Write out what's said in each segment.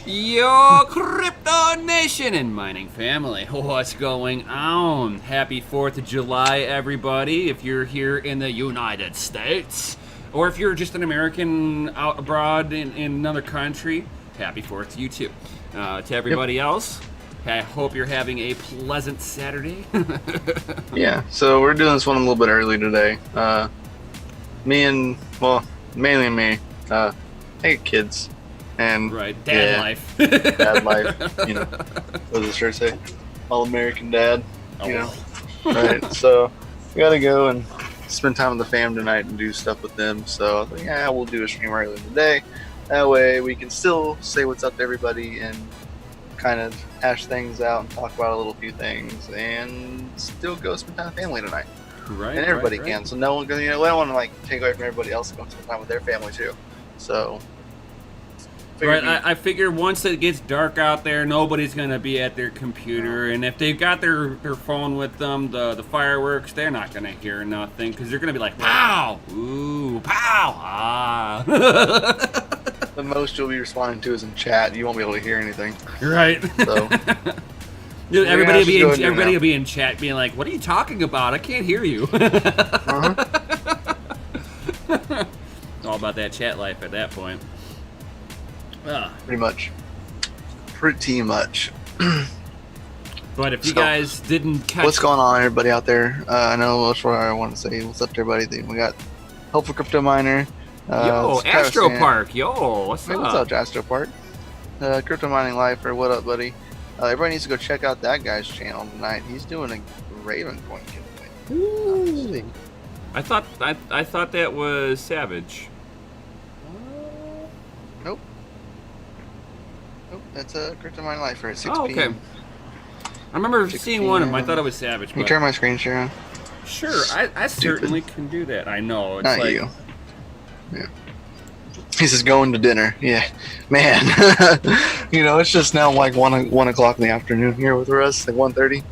Yo, Crypto Nation and mining family, what's going on? Happy 4th of July, everybody. If you're here in the United States, or if you're just an American out abroad in another country, happy 4th to you too. To everybody else, I hope you're having a pleasant Saturday. Yeah, so we're doing this one a little bit early today. Mainly me. I got kids. And right, dad life. Dad life, you know. What does the shirt say? All American dad, you know. Right, so we gotta go and spend time with the fam tonight and do stuff with them. So I was like, yeah, we'll do a stream early today. That way we can still say what's up to everybody and kind of hash things out and talk about a little few things and still go spend time with family tonight. Right, and everybody right. can. So no one, we don't want to like take away from everybody else going to spend time with their family too. So. Right, I figure once it gets dark out there, nobody's going to be at their computer, and if they've got their phone with them, the fireworks, they're not going to hear nothing, because they're going to be like, pow! Ooh, pow! Ah! The most you'll be responding to is in chat. You won't be able to hear anything. Right. So. Dude, everybody will be in chat being like, what are you talking about? I can't hear you. All about that chat life at that point. Pretty much. But if you guys didn't catch... What's going on, everybody out there? I know that's what I want to say. What's up to everybody? We got Hopeful Crypto Miner. Yo, Astro Park. Yo, what's up? What's up, Astro Park? Crypto Mining Lifer. What up, buddy? Everybody needs to go check out that guy's channel tonight. He's doing a RavenCoin giveaway. Ooh. I thought that was Savage. Nope. Nope, that's a Crypto Mining Lifer at 6 Oh, okay. p.m. I remember seeing one of them. I thought it was Savage. Can you turn my screen share on? Sure, I certainly can do that. I know. It's Not like... you. Yeah. He says going to dinner. Yeah, man. You know, it's just now like 1 o'clock in the afternoon here with us, like 1:30.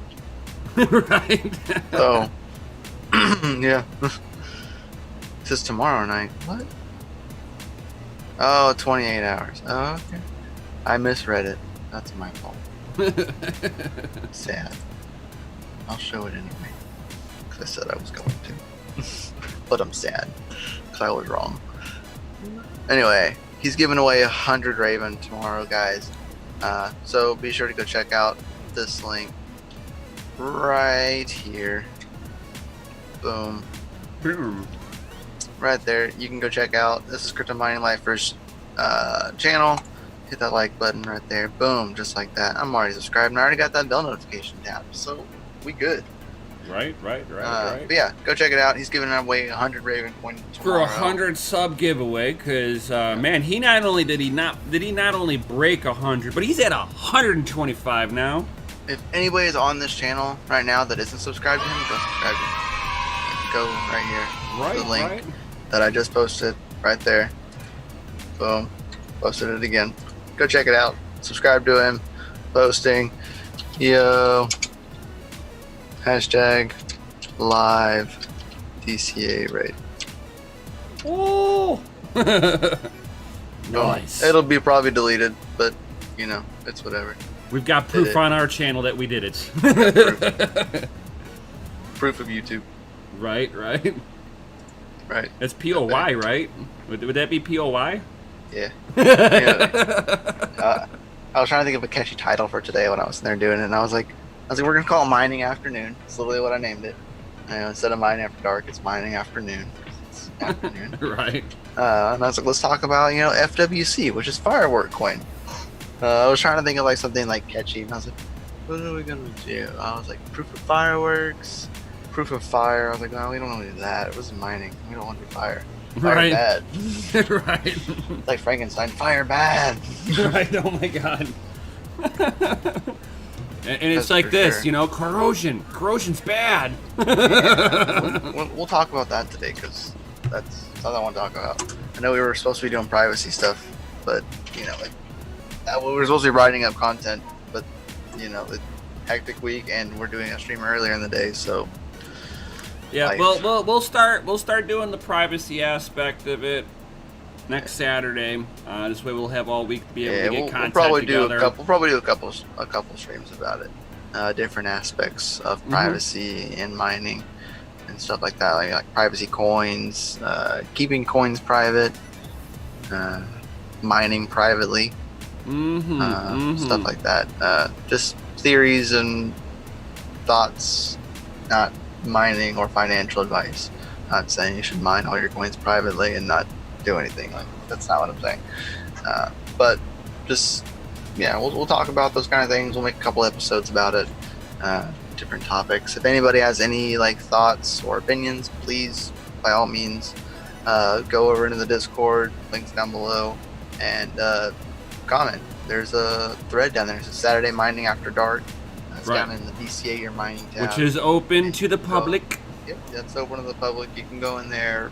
Right. So, yeah. It says tomorrow night. What? Oh, 28 hours. Oh, okay. I misread it. That's my fault. Sad. I'll show it anyway. Because I said I was going to. But I'm sad. Because I was wrong. Anyway, he's giving away 100 Raven tomorrow, guys. So be sure to go check out this link right here. Boom. Boom. Right there. You can go check out. This is Crypto Mining Lifer's channel. Hit that like button right there. Boom. Just like that. I'm already subscribed and I already got that bell notification tapped. So we good. Right. But yeah, go check it out. He's giving away 100 RavenCoin for a 100 sub giveaway, because man, he not only did he not only break 100, but he's at 125 now. If anybody is on this channel right now that isn't subscribed to him, go subscribe to him. Go right here. Right, the link that I just posted right there. Boom. Posted it again. Go check it out. Subscribe to him. Posting. Yo. Hashtag live DCA raid. Oh. Nice. It'll be probably deleted, but you know, it's whatever. We've got proof on our channel that we did it. Proof of YouTube. Right. Right. That's POY, right? Would that be POY? Yeah. I was trying to think of a catchy title for today when I was there doing it, and I was like, we're gonna call it Mining Afternoon. It's literally what I named it. You know, instead of Mining After Dark, it's Mining Afternoon. It's afternoon. Right. And I was like, let's talk about, you know, FWC, which is FireworkCoin. I was trying to think of like something like catchy, and I was like, what are we gonna do? I was like, proof of fireworks, proof of fire. I was like, no, we don't want to do that. It wasn't mining. We don't want to do fire. Fire Right. bad. Right. It's like Frankenstein. Fire bad. Right. Oh my God. And it's That's like this, sure. you know, corrosion. Corrosion's bad. Yeah, we'll talk about that today because that's all I want to talk about. I know we were supposed to be doing privacy stuff, but you know, like we were supposed to be writing up content, but you know, it's hectic week, and we're doing a stream earlier in the day, so Yeah, life. we'll start doing the privacy aspect of it next Saturday. This way we'll have all week to be able to get content we'll probably together. we'll probably do a couple streams about it. Different aspects of privacy and mining and stuff like that, like privacy coins, keeping coins private, mining privately, stuff like that. Just theories and thoughts, not mining or financial advice. Not saying you should mine all your coins privately and not do anything. Like, that's not what I'm saying. But just, yeah, we'll talk about those kind of things. We'll make a couple episodes about it, different topics. If anybody has any like thoughts or opinions, please, by all means, go over into the Discord, links down below, and comment. There's a thread down there. It's a Saturday Mining After Dark. It's down in the DCA Your Mining tab, which is open to the public. Yep, that's open to the public. You can go in there,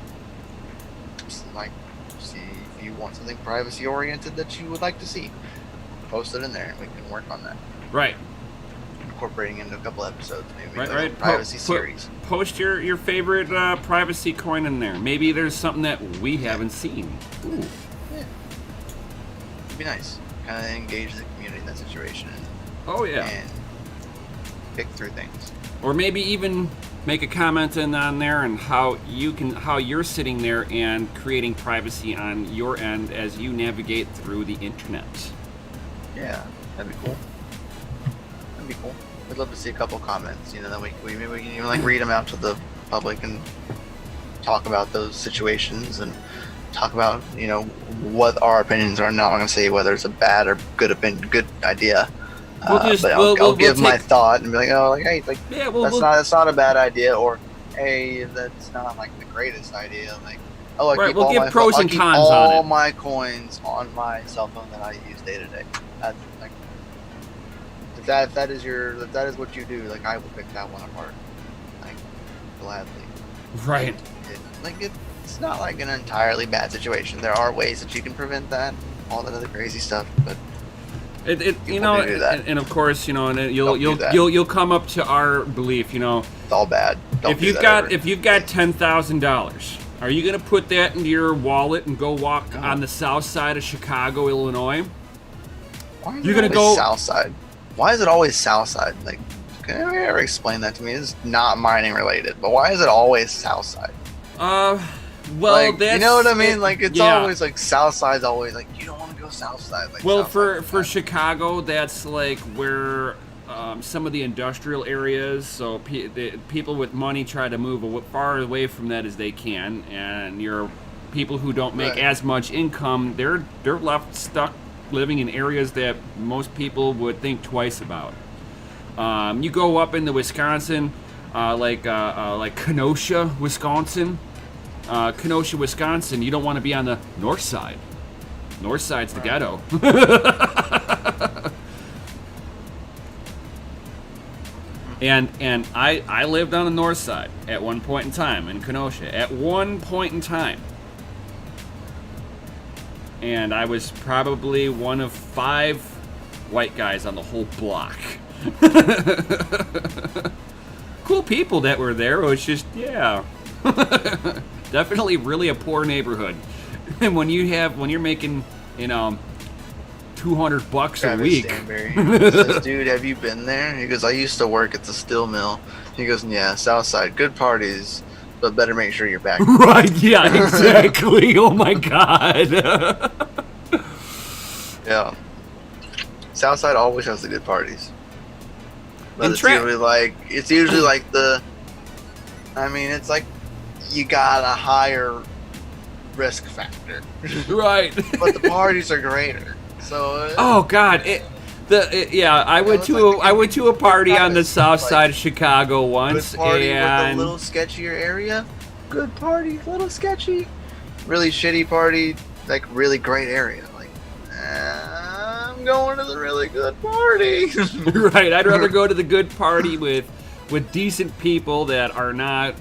like, see if you want something privacy oriented that you would like to see. Post it in there, and we can work on that. Right. Incorporating into a couple episodes, maybe. Right. Privacy series. Post your favorite privacy coin in there. Maybe there's something that we haven't seen. Ooh. Yeah. It'd be nice. Kind of engage the community in that situation. Oh yeah. And pick through things. Or maybe even make a comment in on there and how you're sitting there and creating privacy on your end as you navigate through the internet. Yeah, that'd be cool. I'd love to see a couple comments, then maybe we can even like read them out to the public and talk about those situations and talk about what our opinions are. I'm not going to say whether it's a bad or good idea. But I'll give my thought and be like, hey, that's not a bad idea, or hey, that's not like the greatest idea. Like, we'll give pros and cons on it. All my coins on my cell phone that I use day to day. Like, if that is what you do, like I will pick that one apart, like gladly. Right. It's not like an entirely bad situation. There are ways that you can prevent that, all that other crazy stuff, but. And of course, and you'll come up to our belief, It's all bad. If you've got $10,000, are you gonna put that into your wallet and go walk on the south side of Chicago, Illinois? Why is it always south side? Why is it always south side? Like, can you ever explain that to me? It's not mining related, but why is it always south side? Well, that's, you know what I mean? It's always like south side's always like you don't want to go south side. Like, well, for Chicago, that's like where some of the industrial areas. So people with money try to move far away from that as they can, and your people who don't make as much income, they're left stuck living in areas that most people would think twice about. You go up into Wisconsin, like Kenosha, Wisconsin. Kenosha, Wisconsin, you don't want to be on the north side. North side's the ghetto. and I lived on the north side at one point in time in Kenosha. At one point in time. And I was probably one of 5 white guys on the whole block. Cool people that were there. It was just, yeah. Definitely really a poor neighborhood. And when you're making, $200 a week. Says, dude, have you been there? He goes, I used to work at the steel mill. He goes, yeah, south side, good parties, but better make sure you're back. Right, yeah, exactly. Oh my God. Yeah. South side always has the good parties. But it's usually like it's like you got a higher risk factor. Right. But the parties are greater. So oh God, I went to a party on the south side of Chicago once, good party and with a little sketchier area. Good party, little sketchy. Really shitty party, like really great area. Like, I'm going to the really good party. Right, I'd rather go to the good party with decent people that are not,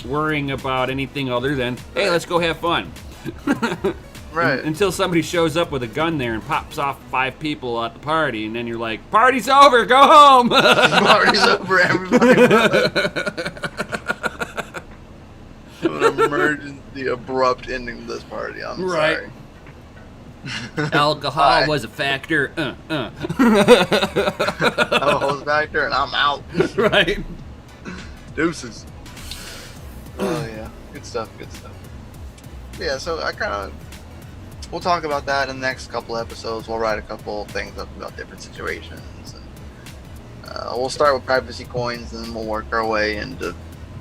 worrying about anything other than, hey, let's go have fun. Right. Until somebody shows up with a gun there and pops off 5 people at the party, and then you're like, party's over, go home! Party's over, everybody. an emergency, abrupt ending to this party. I'm sorry. Alcohol was a factor. Alcohol was a factor, and I'm out. Right. Deuces. Oh yeah, good stuff. Yeah, so we'll talk about that in the next couple episodes. We'll write a couple things up about different situations, and we'll start with privacy coins, and then we'll work our way into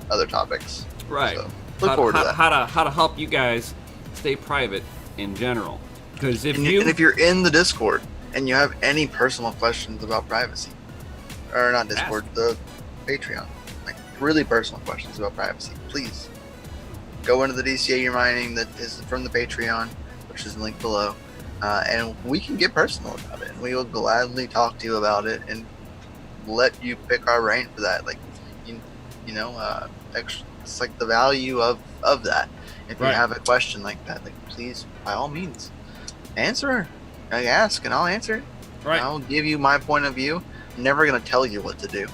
other topics. Right. So, look forward to that. How to help you guys stay private in general. Because if you're in the Discord and you have any personal questions about privacy, or not Discord, the Patreon, like really personal questions about privacy, please go into the DCA you're mining that is from the Patreon, which is linked below, and we can get personal about it. And we will gladly talk to you about it and let you pick our brain for that. Like, it's like the value of that. If you have a question like that, like please, by all means, answer. I ask and I'll answer it. Right. I'll give you my point of view. I'm never gonna tell you what to do,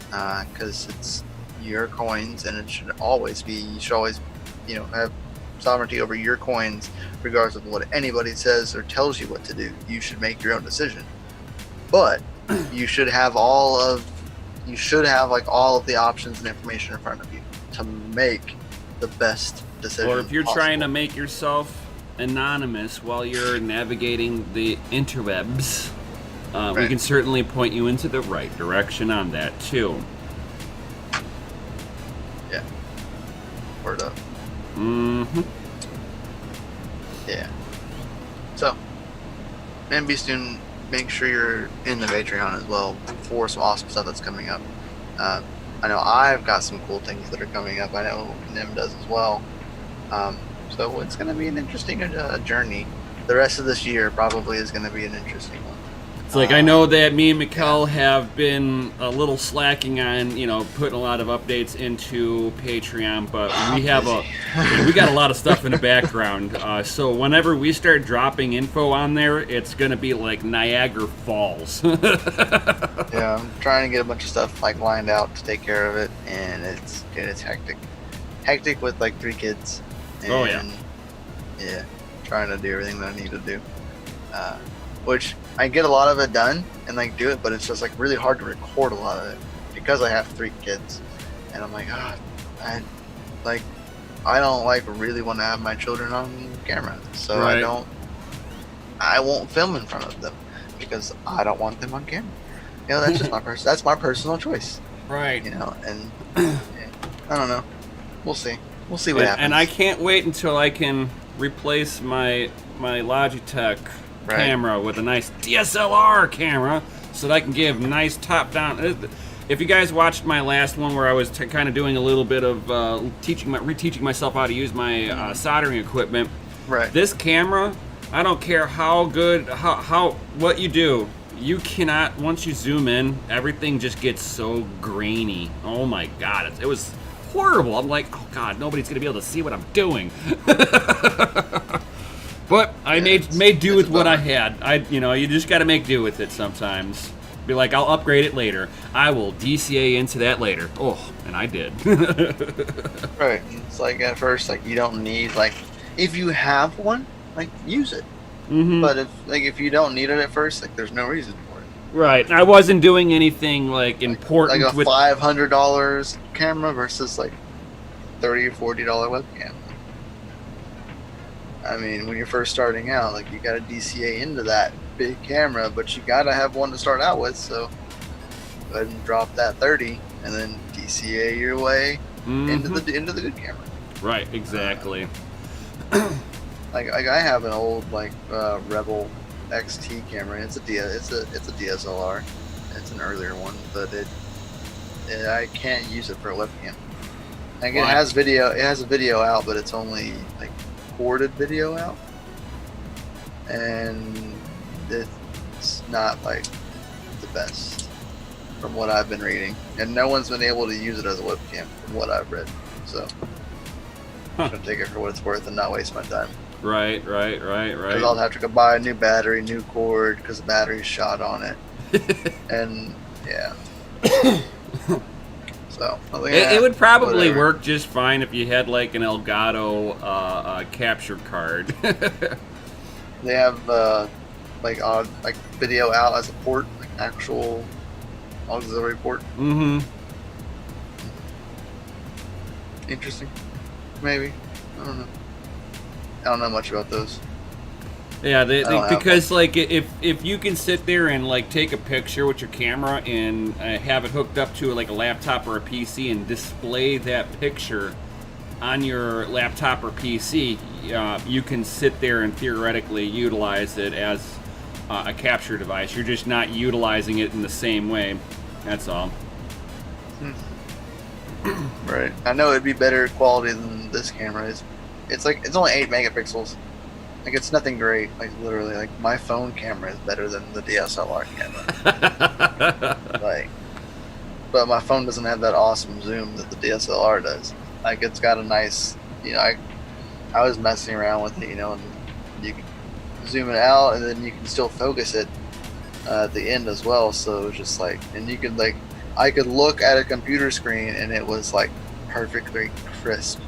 because it's your coins, and it should always be. You should always, have sovereignty over your coins, regardless of what anybody says or tells you what to do. You should make your own decision, but you should have all of the options and information in front of you to make the best decision. Or if you're possible. trying to make yourself anonymous while you're navigating the interwebs, we can certainly point you into the right direction on that too. Yeah. Word up. Mm-hmm. Yeah. So, and be soon. Make sure you're in the Patreon as well for some awesome stuff that's coming up. I know I've got some cool things that are coming up. I know Nim does as well. So it's going to be an interesting journey. The rest of this year probably is going to be an interesting one. It's like I know that me and Mikkel have been a little slacking on, putting a lot of updates into Patreon, but we got a lot of stuff in the background. So whenever we start dropping info on there, it's gonna be like Niagara Falls. Yeah, I'm trying to get a bunch of stuff lined out to take care of it, and it's hectic. Hectic with 3 kids. And, yeah, trying to do everything that I need to do. Which I get a lot of it done and do it, but it's just really hard to record a lot of it because I have 3 kids, and I'm like, I don't really want to have my children on camera, so I won't film in front of them because I don't want them on camera. That's just that's my personal choice. Right. And I don't know. We'll see what happens. And I can't wait until I can replace my Logitech camera with a nice DSLR camera so that I can give nice top-down. If you guys watched my last one where I was kind of doing a little bit of reteaching myself how to use my soldering equipment, this camera, I don't care how good, what you do, you cannot, once you zoom in, everything just gets so grainy. Oh my God, it was horrible. I'm like, oh God, nobody's going to be able to see what I'm doing. But I made do with what I had. You just got to make do with it sometimes. Be like, I'll upgrade it later. I will DCA into that later. Oh, and I did. Right. It's at first, you don't need, if you have one, use it. Mm-hmm. But if you don't need it at first, there's no reason for it. Right. I wasn't doing anything important. Like a $500 camera versus $30 or $40 webcam. I mean, when you're first starting out, you got to DCA into that big camera, but you got to have one to start out with. So go ahead and drop that 30, and then DCA your way into the good camera. Right. Exactly. I have an old Rebel XT camera. It's a DSLR. It's an earlier one, but I can't use it for a webcam. It has video. It has a video out, but it's only recorded video out, and it's not the best from what I've been reading, and no one's been able to use it as a webcam from what I've read. So I'm gonna take it for what it's worth and not waste my time. Right. Because I'll have to go buy a new battery, new cord, because the battery's shot on it. And yeah. So I was like, It would probably whatever. work just fine if you had like an Elgato capture card. They have like video out as a port, like actual auxiliary port. Mm-hmm. Interesting. Maybe. I don't know. I don't know much about those. Yeah, because them. like if you can sit there and like take a picture with your camera and have it hooked up to like a laptop or a PC and display that picture on your laptop or PC, you can sit there and theoretically utilize it as a capture device. You're just not utilizing it in the same way. That's all. Right. I know it'd be better quality than this camera is. It's only 8 megapixels. Like, it's nothing great. Like, literally, like, my phone camera is better than the DSLR camera. Like, but my phone doesn't have that awesome zoom that the DSLR does. Like, it's got a nice, I was messing around with it, and you can zoom it out, and then you can still focus it at the end as well. So it was just like, and you could like, I could look at a computer screen, and it was like perfectly crisp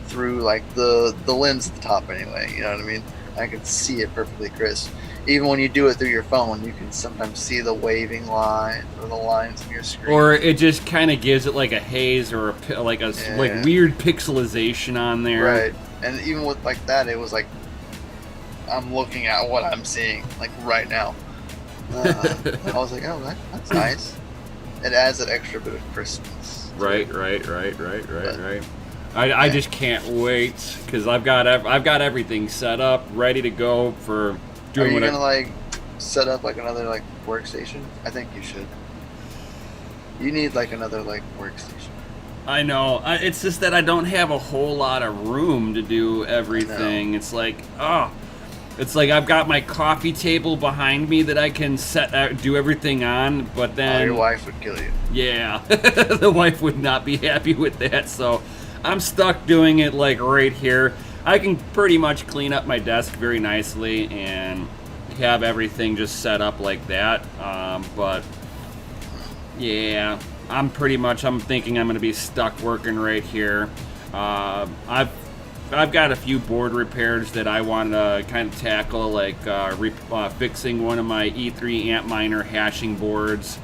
through like the lens at the top anyway. You know what I mean? I could see it perfectly crisp. Even when you do it through your phone, you can sometimes see the waving lines or the lines on your screen. Or it just kind of gives it like a haze or like weird pixelization on there. Right. And even with like that, it was like I'm looking at what I'm seeing like right now. I was like, oh, that's nice. It adds that extra bit of crispness. Right. I just can't wait because I've got everything set up, ready to go for doing. Are you gonna like set up like another like workstation? I think you should. You need like another like workstation. I know. It's just that I don't have a whole lot of room to do everything. It's like, it's like I've got my coffee table behind me that I can do everything on, but then your wife would kill you. Yeah, the wife would not be happy with that, so I'm stuck doing it like right here. I can pretty much clean up my desk very nicely and have everything just set up like that, but yeah, I'm thinking I'm going to be stuck working right here. I've got a few board repairs that I want to kind of tackle, like fixing one of my E3 Antminer hashing boards,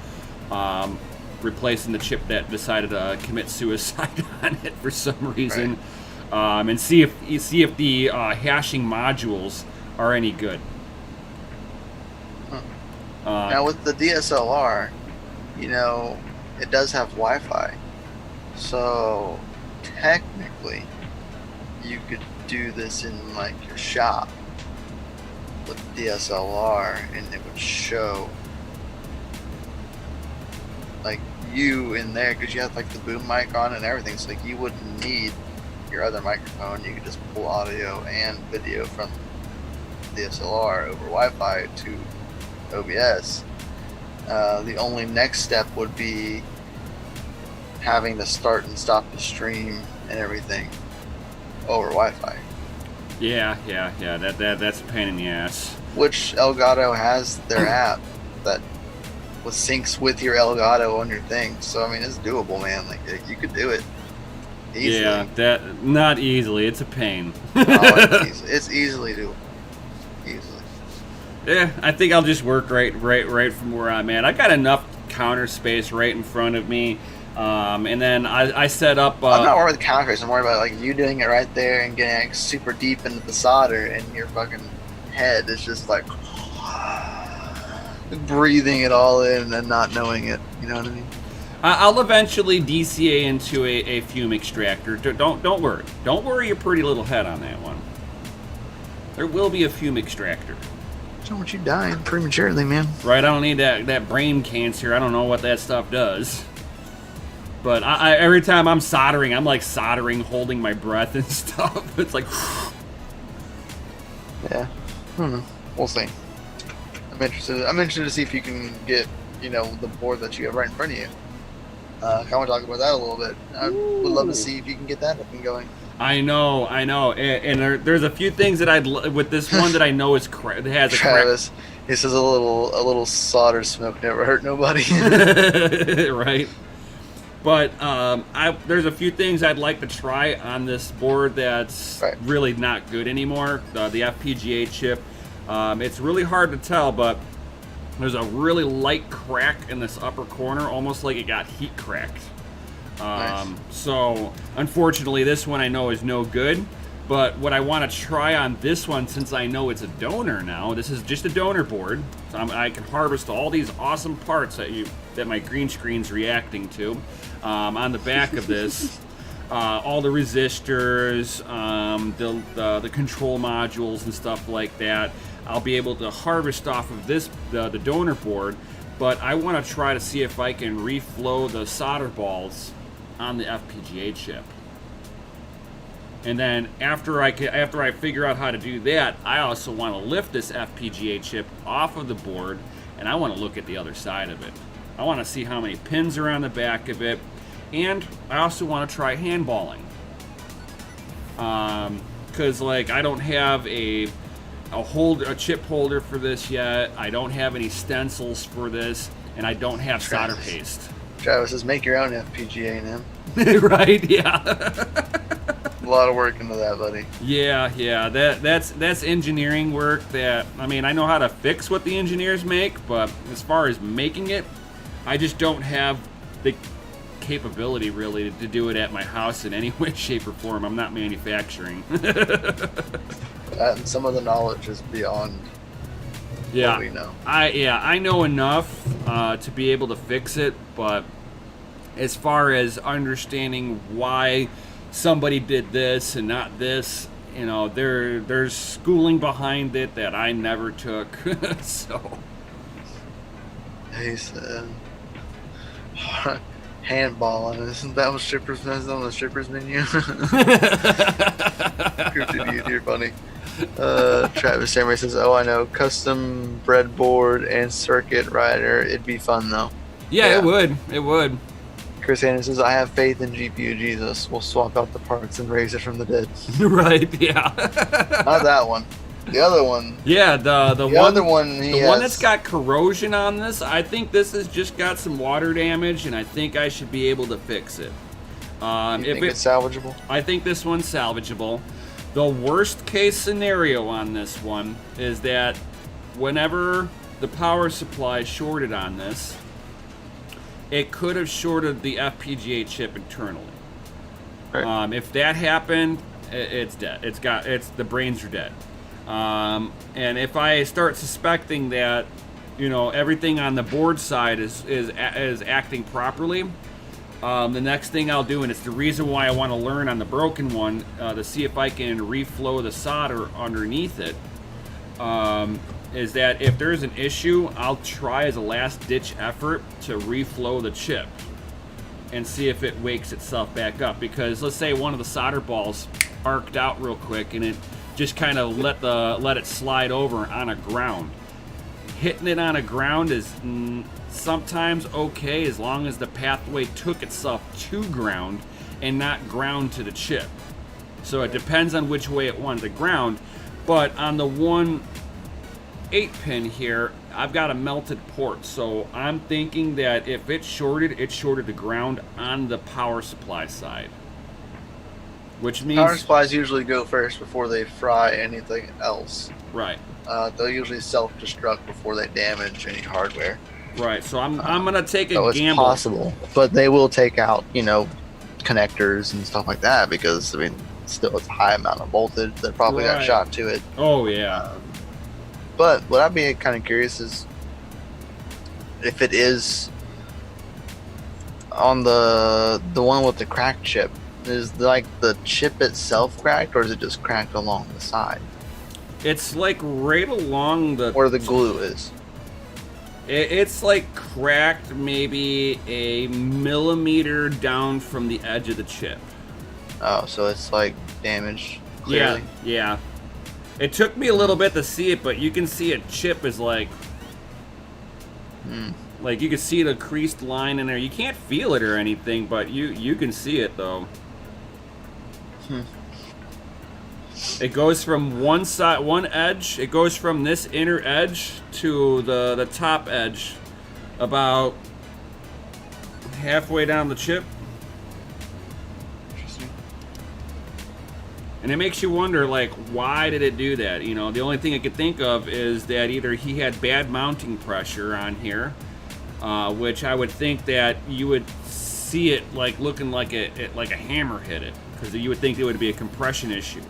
replacing the chip that decided to commit suicide on it for some reason, right. And see if the hashing modules are any good. Now with the DSLR, it does have Wi-Fi, so technically you could do this in like your shop with DSLR, and it would show like you in there because you have like the boom mic on and everything, so like you wouldn't need your other microphone. You could just pull audio and video from DSLR over Wi-Fi to OBS. The only next step would be having to start and stop the stream and everything over Wi-Fi. Yeah. That's a pain in the ass. Which Elgato has their app that syncs with your Elgato on your thing. So I mean, it's doable, man. Like you could do it easily. Yeah, that not easily. It's a pain. It's easily doable. Easily. Yeah, I think I'll just work right from where I'm at. I got enough counter space right in front of me. And then I set up. I'm not worried with the counter space. I'm worried about like you doing it right there and getting like, super deep into the solder, and your fucking head is just like breathing it all in and not knowing it. You know what I mean? I'll eventually DCA into a fume extractor. Don't worry. Don't worry your pretty little head on that one. There will be a fume extractor. Don't want you dying prematurely, man. Right, I don't need that brain cancer. I don't know what that stuff does. But I every time I'm soldering, I'm like soldering, holding my breath and stuff. It's like... Yeah. I don't know. We'll see. I'm interested to see if you can get, the board that you have right in front of you. I want to talk about that a little bit. I would love to see if you can get that up and going. I know. And there's a few things that with this one that I know has a Travis, he says a little solder smoke never hurt nobody. Right. But there's a few things I'd like to try on this board that's really not good anymore. The FPGA chip. It's really hard to tell, but there's a really light crack in this upper corner, almost like it got heat cracked. So unfortunately, this one I know is no good. But what I want to try on this one, since I know it's a donor now, this is just a donor board. So I can harvest all these awesome parts that my green screen's reacting to on the back of this. All the resistors, the control modules and stuff like that. I'll be able to harvest off of this, the donor board, but I want to try to see if I can reflow the solder balls on the FPGA chip. And then after I figure out how to do that, I also want to lift this FPGA chip off of the board, and I want to look at the other side of it. I want to see how many pins are on the back of it, and I also want to try handballing. Because like I don't have a chip holder for this yet. I don't have any stencils for this, and I don't have solder paste. Travis says, make your own FPGA now. Right? Yeah. A lot of work into that, buddy. Yeah. That's engineering work. That I mean, I know how to fix what the engineers make, but as far as making it, I just don't have the capability really to do it at my house in any way, shape, or form. I'm not manufacturing. And some of the knowledge is beyond what we know. I know enough to be able to fix it, but as far as understanding why somebody did this and not this, you know, there's schooling behind it that I never took. So he said handballing, isn't that what strippers is on the strippers menu? You're funny. Travis Samurai says, oh, I know, custom breadboard and circuit rider. It'd be fun though. Yeah, it would. Chris Anderson says, I have faith in GPU Jesus. We'll swap out the parts and raise it from the dead. Right, yeah. Not that one. The other one. Yeah, the other one. The one that's got corrosion on this. I think this has just got some water damage, and I think I should be able to fix it. You think it's salvageable? I think this one's salvageable. The worst case scenario on this one is that whenever the power supply is shorted on this, it could have shorted the FPGA chip internally. Right. If that happened, it's dead. The brains are dead. And if I start suspecting that, you know, everything on the board side is acting properly, the next thing I'll do, and it's the reason why I want to learn on the broken one, to see if I can reflow the solder underneath it, is that if there's an issue, I'll try as a last-ditch effort to reflow the chip and see if it wakes itself back up. Because let's say one of the solder balls arced out real quick and it just kind of let it slide over on a ground. Hitting it on a ground is sometimes okay as long as the pathway took itself to ground and not ground to the chip. So it depends on which way it wanted to ground. But on the 8-pin here, I've got a melted port, so I'm thinking that if it shorted the ground on the power supply side. Which means power supplies usually go first before they fry anything else. Right. They'll usually self-destruct before they damage any hardware. Right. So I'm gonna take a gamble. It's possible, but they will take out, you know, connectors and stuff like that because I mean, still it's a high amount of voltage that probably got shot to it. Oh yeah. But what I'd be kind of curious is if it is on the one with the cracked chip. Is like the chip itself cracked, or is it just cracked along the side? It's like right along where the glue is. It's like cracked maybe a millimeter down from the edge of the chip. Oh, so it's like damaged. Clearly. Yeah. It took me a little bit to see it, but you can see a chip is like like you can see the creased line in there. You can't feel it or anything, but you can see it though. It goes from one edge. It goes from this inner edge to the top edge, about halfway down the chip. And it makes you wonder, like, why did it do that? You know, the only thing I could think of is that either he had bad mounting pressure on here, which I would think that you would see it like looking like a hammer hit it, because you would think it would be a compression issue.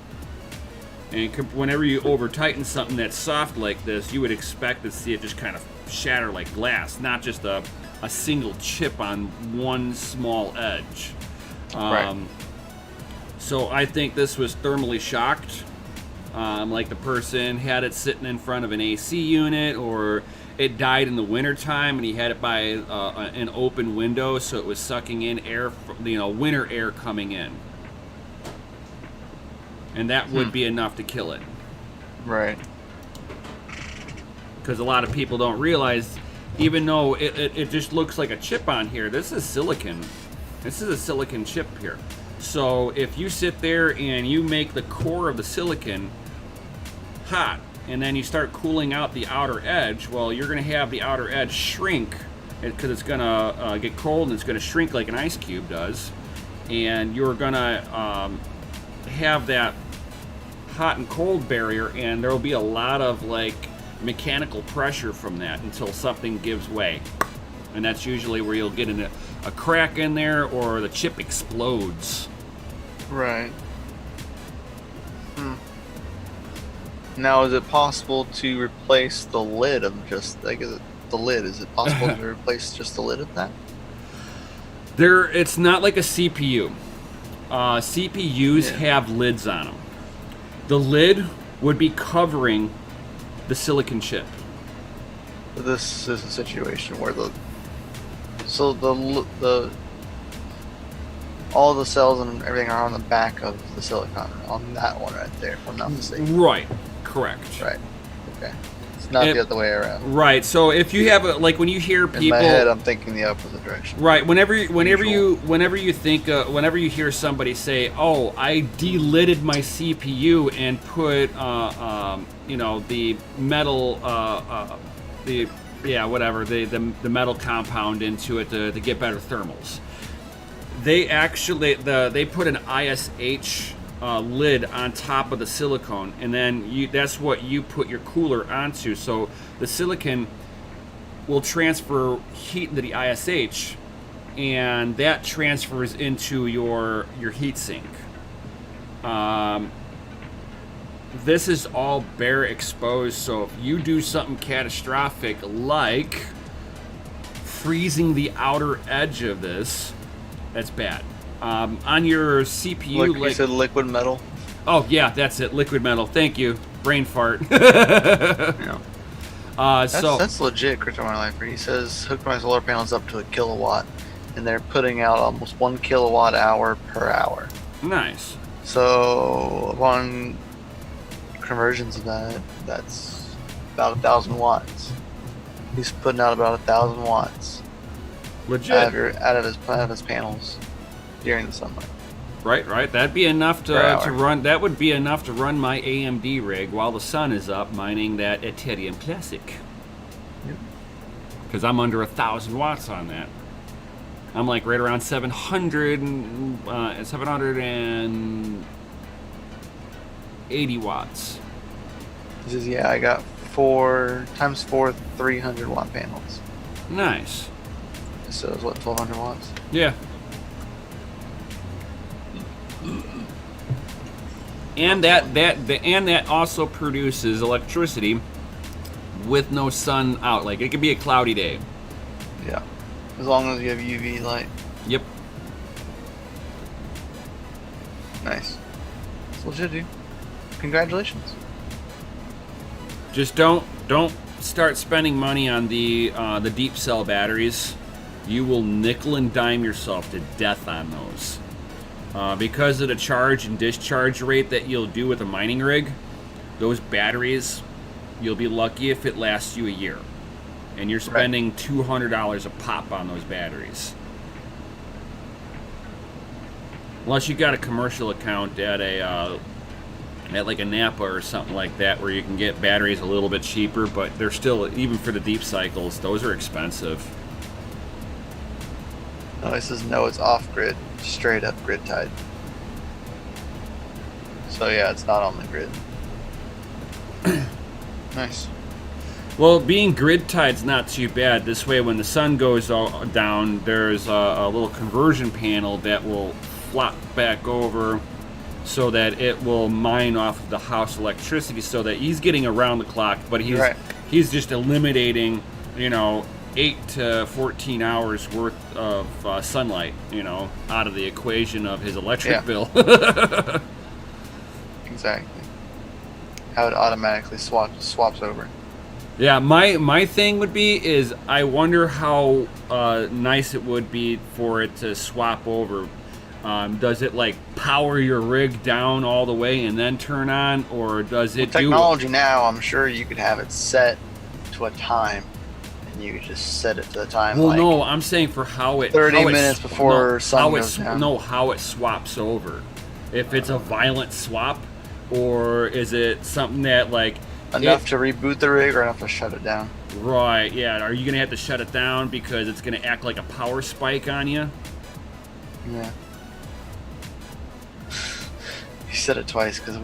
And whenever you over tighten something that's soft like this, you would expect to see it just kind of shatter like glass, not just a single chip on one small edge. Right. So I think this was thermally shocked. Like the person had it sitting in front of an AC unit, or it died in the wintertime and he had it by an open window, so it was sucking in air, winter air coming in. And that would be enough to kill it. Right. Because a lot of people don't realize, even though it just looks like a chip on here, this is silicon. This is a silicon chip here. So if you sit there and you make the core of the silicon hot, and then you start cooling out the outer edge, well, you're going to have the outer edge shrink, because it's going to get cold and it's going to shrink like an ice cube does. And you're going to have that hot and cold barrier, and there will be a lot of like mechanical pressure from that until something gives way. And that's usually where you'll get a crack in there, or the chip explodes. Right. Now, is it possible to replace the lid of just, like, is it possible to replace just the lid of that? It's not like a CPU. CPUs have lids on them. The lid would be covering the silicon chip. This is a situation where all the cells and everything are on the back of the silicon, on that one right there, if I'm not mistaken. Right. Correct. Right. Okay. It's not the other way around. Right. So if you have like when you hear people in my head, I'm thinking the opposite direction. Right. Whenever you hear somebody say, "Oh, I delidded my CPU and put the metal the metal compound into it to get better thermals." They actually they put an ISH lid on top of the silicone, and then that's what you put your cooler onto. So the silicon will transfer heat into the ISH, and that transfers into your heat sink. This is all bare exposed, so if you do something catastrophic like freezing the outer edge of this, that's bad. On your CPU, like you said, liquid metal. Oh yeah, that's it, liquid metal. Thank you, brain fart. Yeah. So that's legit, Crypto My Lifer. He says hooked my solar panels up to a kilowatt, and they're putting out almost 1 kilowatt hour per hour. Nice. So upon conversions of that, that's about 1,000 watts. He's putting out about 1,000 watts. Legit. Out of his panels during the sunlight. Right. That'd be enough to run. That would be enough to run my AMD rig while the sun is up mining that Ethereum Classic. Yep. Because I'm under 1,000 watts on that. I'm like right around 780 watts. He says, yeah, I got 4 times 4 300 watt panels. Nice. So it's what, 1,200 watts? Yeah. And that also produces electricity with no sun out. Like, it could be a cloudy day. Yeah. As long as you have UV light. Yep. Nice. That's legit, dude. Congratulations. Just don't start spending money on the deep cell batteries. You will nickel and dime yourself to death on those. Because of the charge and discharge rate that you'll do with a mining rig, those batteries, you'll be lucky if it lasts you a year. And you're spending $200 a pop on those batteries. Unless you got a commercial account at like a Napa or something like that, where you can get batteries a little bit cheaper, but they're still, even for the deep cycles, those are expensive. No, it says no, it's off grid, straight up grid tied. So yeah, it's not on the grid. Nice. Well, being grid tied's not too bad. This way, when the sun goes down, there's a little conversion panel that will flop back over so that it will mine off of the house electricity, so that he's getting around the clock, but he's just eliminating, 8 to 14 hours worth of sunlight, out of the equation of his electric bill. Exactly. How it automatically swaps over. Yeah, my thing would be is I wonder how nice it would be for it to swap over. Does it like power your rig down all the way and then turn on, or does it technology now? I'm sure you could have it set to a time, and you could just set it to the time. Well, no, I'm saying for how it 30 minutes before sun goes down. No, how it swaps over. If it's a violent swap, or is it something that like enough to reboot the rig or enough to shut it down? Right. Yeah. Are you gonna have to shut it down because it's gonna act like a power spike on you? Yeah. You said it twice because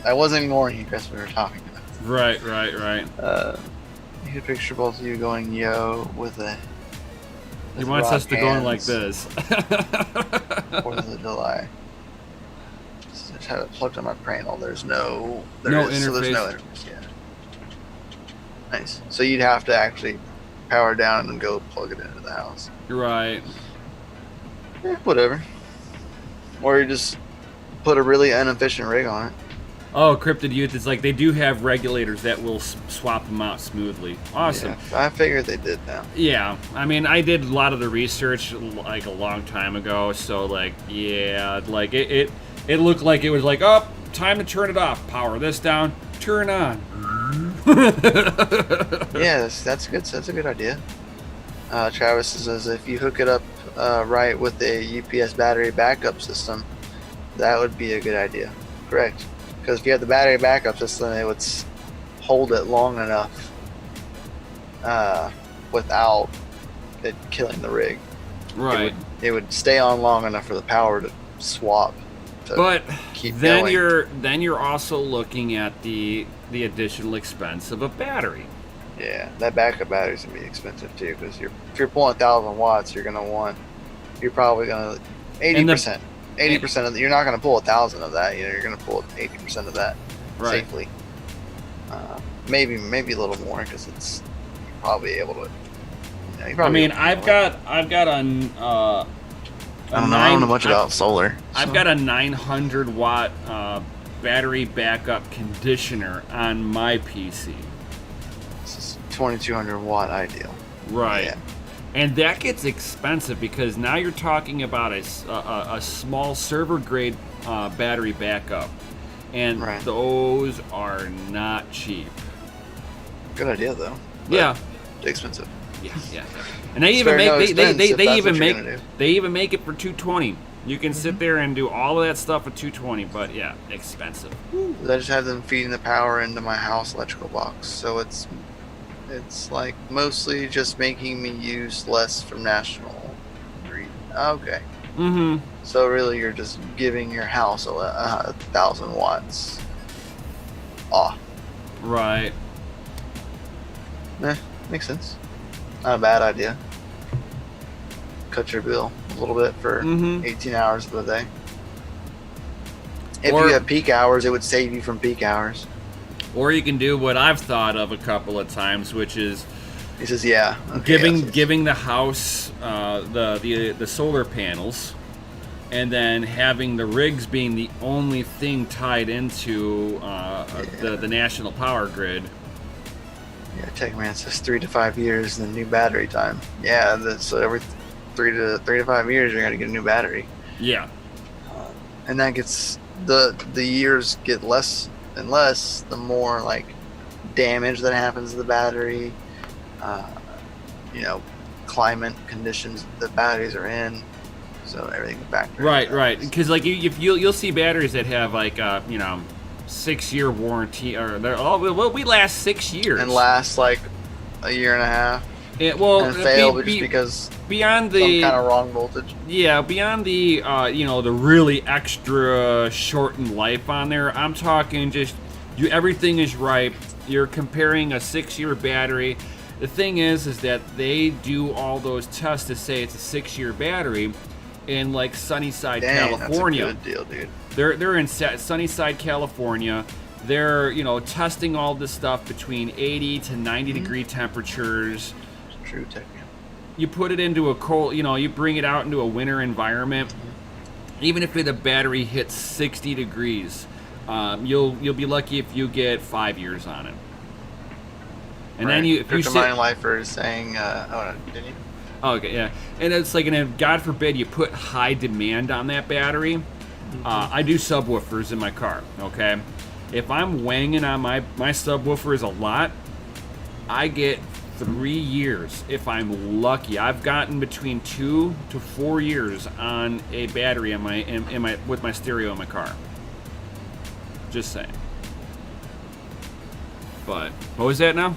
I wasn't ignoring you because we were talking about it. Right. You could picture both of you going yo with a. He wants us to go in like this. 4th of July. Just have it plugged on my panel. There's no interface. So there's no interface. Yeah. Nice. So you'd have to actually power down and go plug it into the house. Right. Whatever. Or you just put a really inefficient rig on it. Oh, Cryptid Youth, it's like they do have regulators that will swap them out smoothly. Awesome. Yeah, I figured they did now. Yeah, I mean, I did a lot of the research like a long time ago, so like, yeah, like it looked like it was like, oh, time to turn it off. Power this down, turn on. Yeah, that's good. That's a good idea. Travis says if you hook it up right with a UPS battery backup system, that would be a good idea. Correct. Because if you have the battery backup system, it would hold it long enough without it killing the rig. Right. It would stay on long enough for the power to swap. But then you're also looking at the additional expense of a battery. Yeah, that backup battery's gonna be expensive too. Because if you're pulling 1,000 watts, you're probably gonna 80%. 80% of that. You're not going to pull 1,000 of that. You're going to pull 80% of that safely. Maybe a little more because it's probably able to. I mean, I've got I don't know much about solar. I've got a 900 watt battery backup conditioner on my PC. This is 2,200 watt ideal. Right. Yeah. And that gets expensive because now you're talking about a small server grade battery backup, and those are not cheap. Good idea though. Yeah. Expensive. Yeah. And they even make it for 220. You can sit there and do all of that stuff with 220, but yeah, expensive. I just have them feeding the power into my house electrical box, so it's like mostly just making me use less from national grid. Okay. Mm-hmm. So really, you're just giving your house 1,000 watts off. Right. Makes sense. Not a bad idea. Cut your bill a little bit for 18 hours of the day. If you have peak hours, it would save you from peak hours. Or you can do what I've thought of a couple of times, which is he says, giving the house the solar panels, and then having the rigs being the only thing tied into the national power grid. Yeah, TechMan says 3 to 5 years and then new battery time. Yeah, so every 3 to 5 years you're gonna get a new battery. Yeah, and that gets the years get less and less the more like damage that happens to the battery, climate conditions the batteries are in, so everything factors. Right. Because like you'll see batteries that have like 6-year warranty, or we last 6 years and last like a year and a half. and fail just because beyond some kind of wrong voltage. Yeah, beyond the the really extra shortened life on there. I'm talking just everything is right. You're comparing a 6-year battery. The thing is that they do all those tests to say it's a 6-year battery in like Sunnyside, California. That's a good deal, dude. They're in Sunnyside, California. They're testing all this stuff between 80 to 90 degree temperatures. True tech, man. You put it into a cold, you bring it out into a winter environment. Even if the battery hits 60 degrees, you'll be lucky if you get 5 years on it. And then if you sit, Lifer is saying, didn't you? Oh, okay, yeah. And it's like, and if, God forbid, you put high demand on that battery. I do subwoofers in my car. Okay, if I'm wanging on my subwoofers a lot, I get 3 years if I'm lucky. I've gotten between 2 to 4 years on a battery in my with my stereo in my car. Just saying. But what was that now?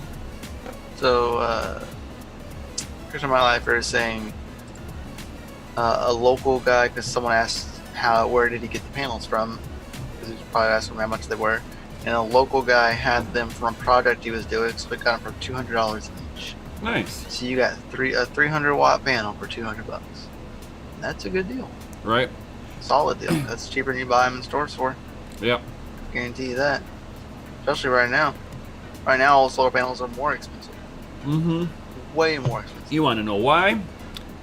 So Christian My Lifer is saying a local guy, because someone asked where did he get the panels from, because he was probably asking how much they were, and a local guy had them from a project he was doing, so he got them for $200 each. Nice. So you got a 300 watt panel for $200. That's a good deal. Right. Solid deal. That's cheaper than you buy them in stores for. Yep. Guarantee you that. Especially right now. Right now, all solar panels are more expensive. Mm-hmm. Way more expensive. You want to know why?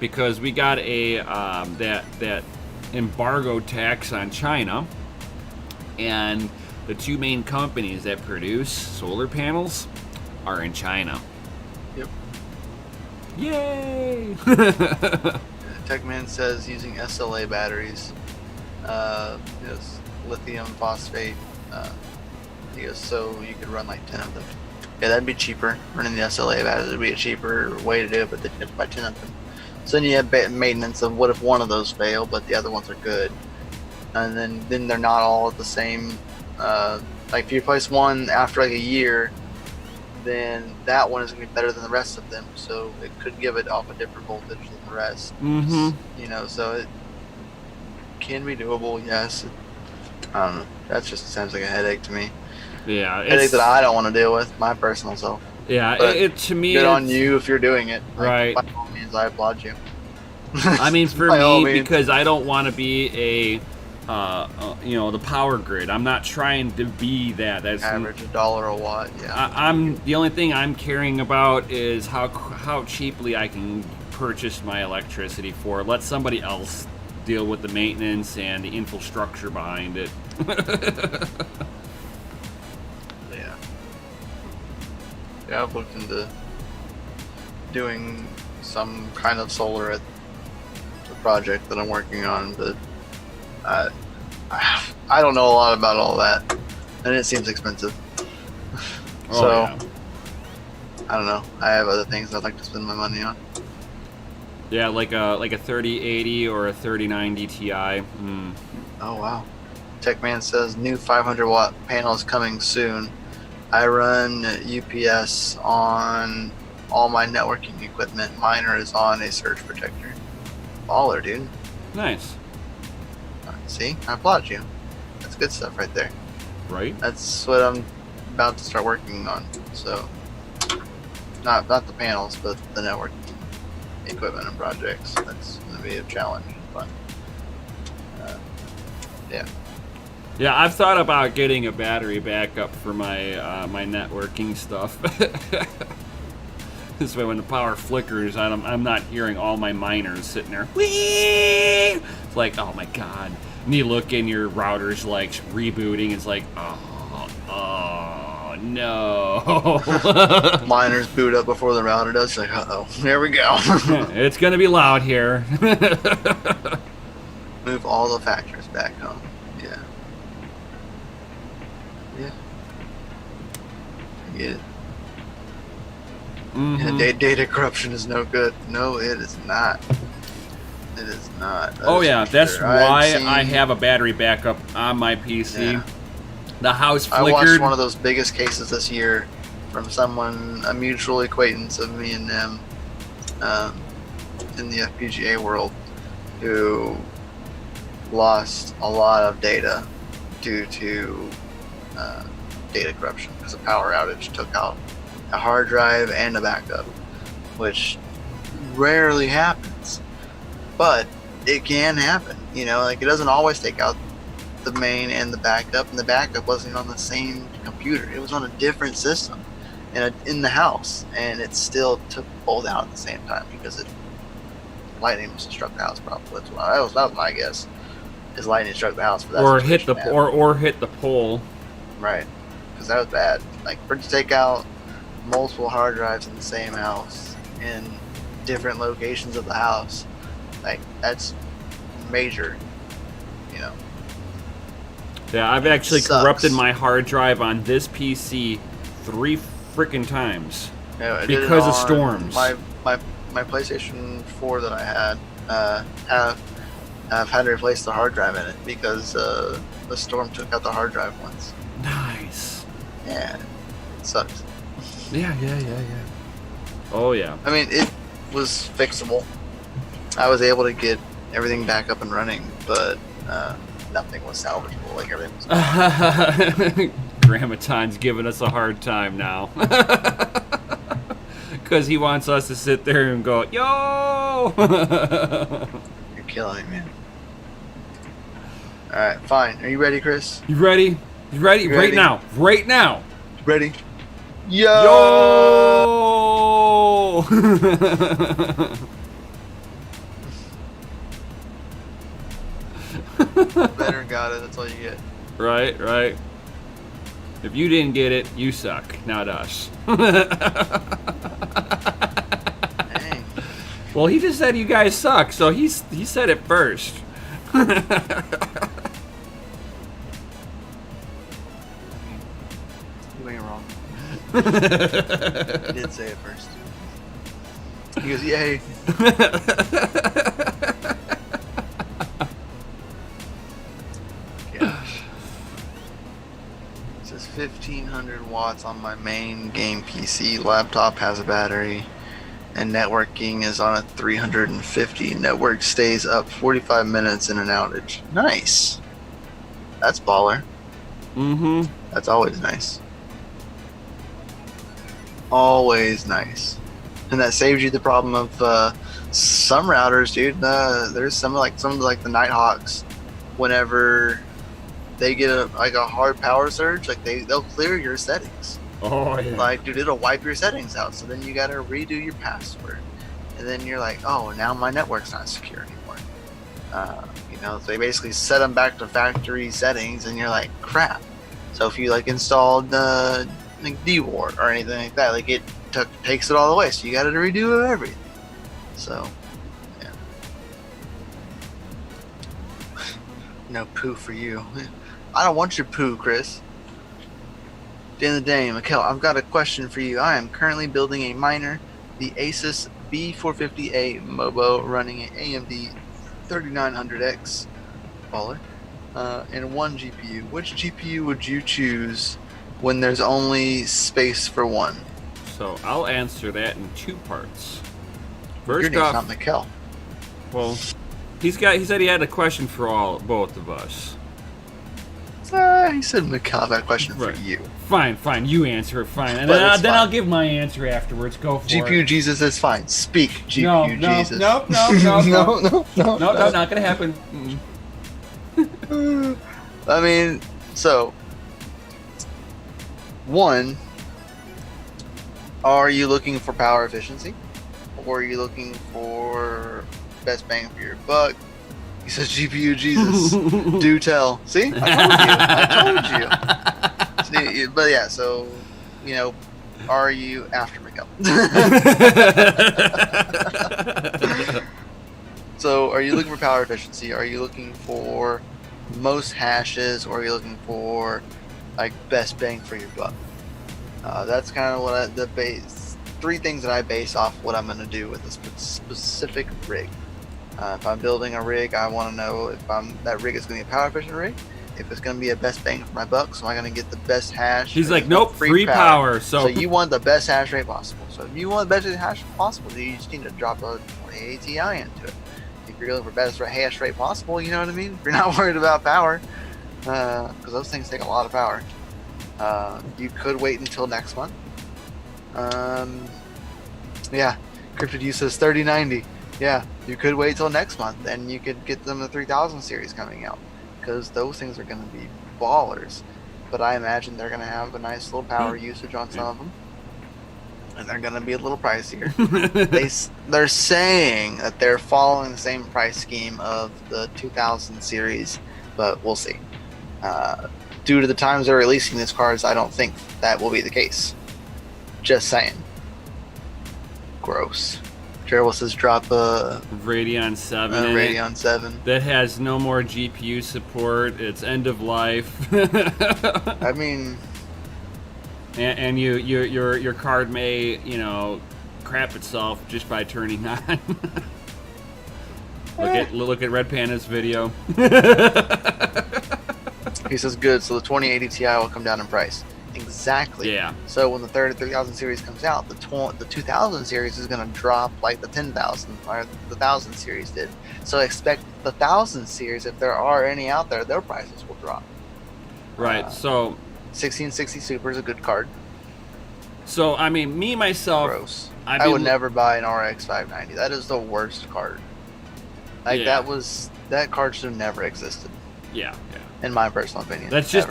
Because we got a that embargo tax on China, and the two main companies that produce solar panels are in China. Yep. Yay! Techman says using SLA batteries, lithium phosphate. He goes, so you could run like 10 of them. Yeah, that'd be cheaper. Running the SLA batteries would be a cheaper way to do it, but then you have to buy 10 of them. So then you have maintenance of what if one of those fail, but the other ones are good. And then they're not all at the same. Like if you replace one after like a year, then that one is going to be better than the rest of them. So it could give it off a different voltage than the rest. Mm-hmm. So it can be doable, yes. I don't know. That just sounds like a headache to me. Yeah, headache that I don't want to deal with, my personal self. Yeah, But to me, good on you if you're doing it. Right. By all means, I applaud you. I mean, for By all me, means. because I don't want to be the power grid. I'm not trying to be that. That's Average $1 a watt. Yeah. I'm the only thing I'm caring about is how cheaply I can purchase my electricity for. Let somebody else deal with the maintenance and the infrastructure behind it. Yeah, I've looked into doing some kind of solar at the project that I'm working on, but I don't know a lot about all that, and it seems expensive. Yeah. I don't know. I have other things I'd like to spend my money on. Yeah, like a 3080 or a 3090 Ti. Oh wow. Techman says new 500 watt panels coming soon. I run UPS on all my networking equipment. Mine is on a surge protector. Baller, dude. Nice. See, I applaud you. That's good stuff right there. Right? That's what I'm about to start working on. So, not the panels, but the networking equipment and projects. That's going to be a challenge, but yeah. Yeah, I've thought about getting a battery backup for my my networking stuff. This way, when the power flickers, I'm not hearing all my miners sitting there. Whee! It's like, oh my god. And you look and your router's like rebooting. It's like, oh no. Miners boot up before the router does. Like, uh-oh, here we go. It's gonna be loud here. Move all the factors back home. Yeah. Yeah. I get it. Mm-hmm. Yeah, data corruption is no good. No, it is not. It is not. Oh yeah, that's sure. why I have a battery backup on my PC. Yeah. The house flickered. I watched one of those biggest cases this year from someone, a mutual acquaintance of me and them. in the FPGA world who lost a lot of data due to data corruption because a power outage took out a hard drive and a backup, which rarely happens, but it can happen. You know, like it doesn't always take out the main and the backup, and the backup wasn't on the same computer. It was on a different system in the house, and it still took both out at the same time because lightning must have struck the house. Probably that was my guess. Is lightning struck the house, but or hit the pole. Right, because that was bad. Like for it to take out multiple hard drives in the same house in different locations of the house, like that's major. You know. Yeah, I've actually corrupted my hard drive on this PC 3 freaking times because of storms. My PlayStation 4 that I had I've had to replace the hard drive in it because the storm took out the hard drive once. Nice. Yeah, it sucks. Yeah. Oh yeah. I mean, it was fixable. I was able to get everything back up and running, but nothing was salvageable. Like everything was. Grammaton's giving us a hard time now. Because he wants us to sit there and go, yo! You're killing me, man. Alright, fine. Are you ready, Chris? You ready? You ready? Right now. Right now. Ready? Yo! Better got it. That's all you get. Right. If you didn't get it, you suck, not us. Dang. Well, he just said you guys suck, so he said it first. You ain't wrong. He did say it first. He goes, yay. Gosh. It says 1500 watts on my main game PC. Laptop has a battery. And networking is on at 350. Network stays up 45 minutes in an outage. Nice. That's baller. Mm-hmm. That's always nice. Always nice. And that saves you the problem of some routers, dude. There's some of the Nighthawks. Whenever they get a hard power surge, like they'll clear your settings. Oh yeah. Like, dude, it'll wipe your settings out. So then you gotta redo your password, and then you're like, oh, now my network's not secure anymore. You know, so they basically set them back to factory settings, and you're like, crap. So if you like installed like DWAR or anything like that, like it takes it all away. So you gotta redo everything. So yeah. No poo for you. I don't want your poo, Chris. At the end of the day, Mikkel, I've got a question for you. I am currently building a miner, the Asus B450A Mobo, running an AMD 3900X baller, and one GPU. Which GPU would you choose when there's only space for one? So I'll answer that in 2 parts. Your First name's off, not Mikkel. well, he said he had a question for both of us. He said Mikkel, I've got a question for you. Fine, you answer it, fine. And Well, then I'll give my answer afterwards. Go for GPU it. Jesus is fine. Speak, GPU Jesus. No, No, not gonna happen. I mean, so, one, are you looking for power efficiency? Or are you looking for best bang for your buck? He says GPU Jesus. Do tell. See? I told you. See, but yeah, so, you know, are you after Miguel? So, are you looking for power efficiency? Are you looking for most hashes? Or are you looking for, like, best bang for your buck? That's kind of what the 3 things that I base off what I'm going to do with a specific rig. If I'm building a rig, I want to know if that rig is going to be a power efficient rig, if it's going to be a best bang for my buck, so am I going to get the best hash? He's like, nope, free power. So you want the best hash rate possible. So if you want the best hash rate possible, you just need to drop a 2080 Ti into it. If you're looking for best hash rate possible, you know what I mean? If you're not worried about power, because those things take a lot of power. You could wait until next month. Yeah, Cryptid U says 3090. Yeah, you could wait till next month, and you could get them the 3000 series coming out, because those things are going to be ballers. But I imagine they're going to have a nice little power usage on some of them, and they're going to be a little pricier. They're saying that they're following the same price scheme of the 2000 series, but we'll see. Due to the times they're releasing these cards, I don't think that will be the case. Just saying. Gross. Gerald says drop a Radeon 7. Radeon 7. That has no more GPU support. It's end of life. I mean, and your card may, you know, crap itself just by turning on. Look at Red Panda's video. He says good. So the 2080 Ti will come down in price. Exactly. Yeah. So when the 3000 series comes out, the 2000 series is going to drop like the 10,000 or the 1000 series did. So expect the 1000 series, if there are any out there, their prices will drop. Right. So 1660 Super is a good card. So I mean, me myself, gross. I would never buy an RX 590. That is the worst card. Like that card should have never existed. Yeah. In my personal opinion. That's just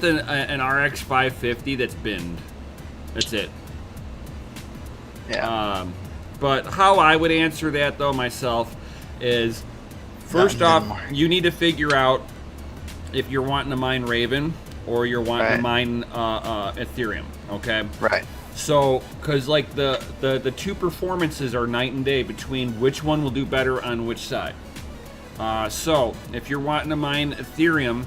an RX 550 that's binned. That's it. Yeah. But how I would answer that though myself is, first off, you need to figure out if you're wanting to mine Raven or you're wanting to mine Ethereum. Okay. Right. So, because like the two performances are night and day between which one will do better on which side. So, if you're wanting to mine Ethereum,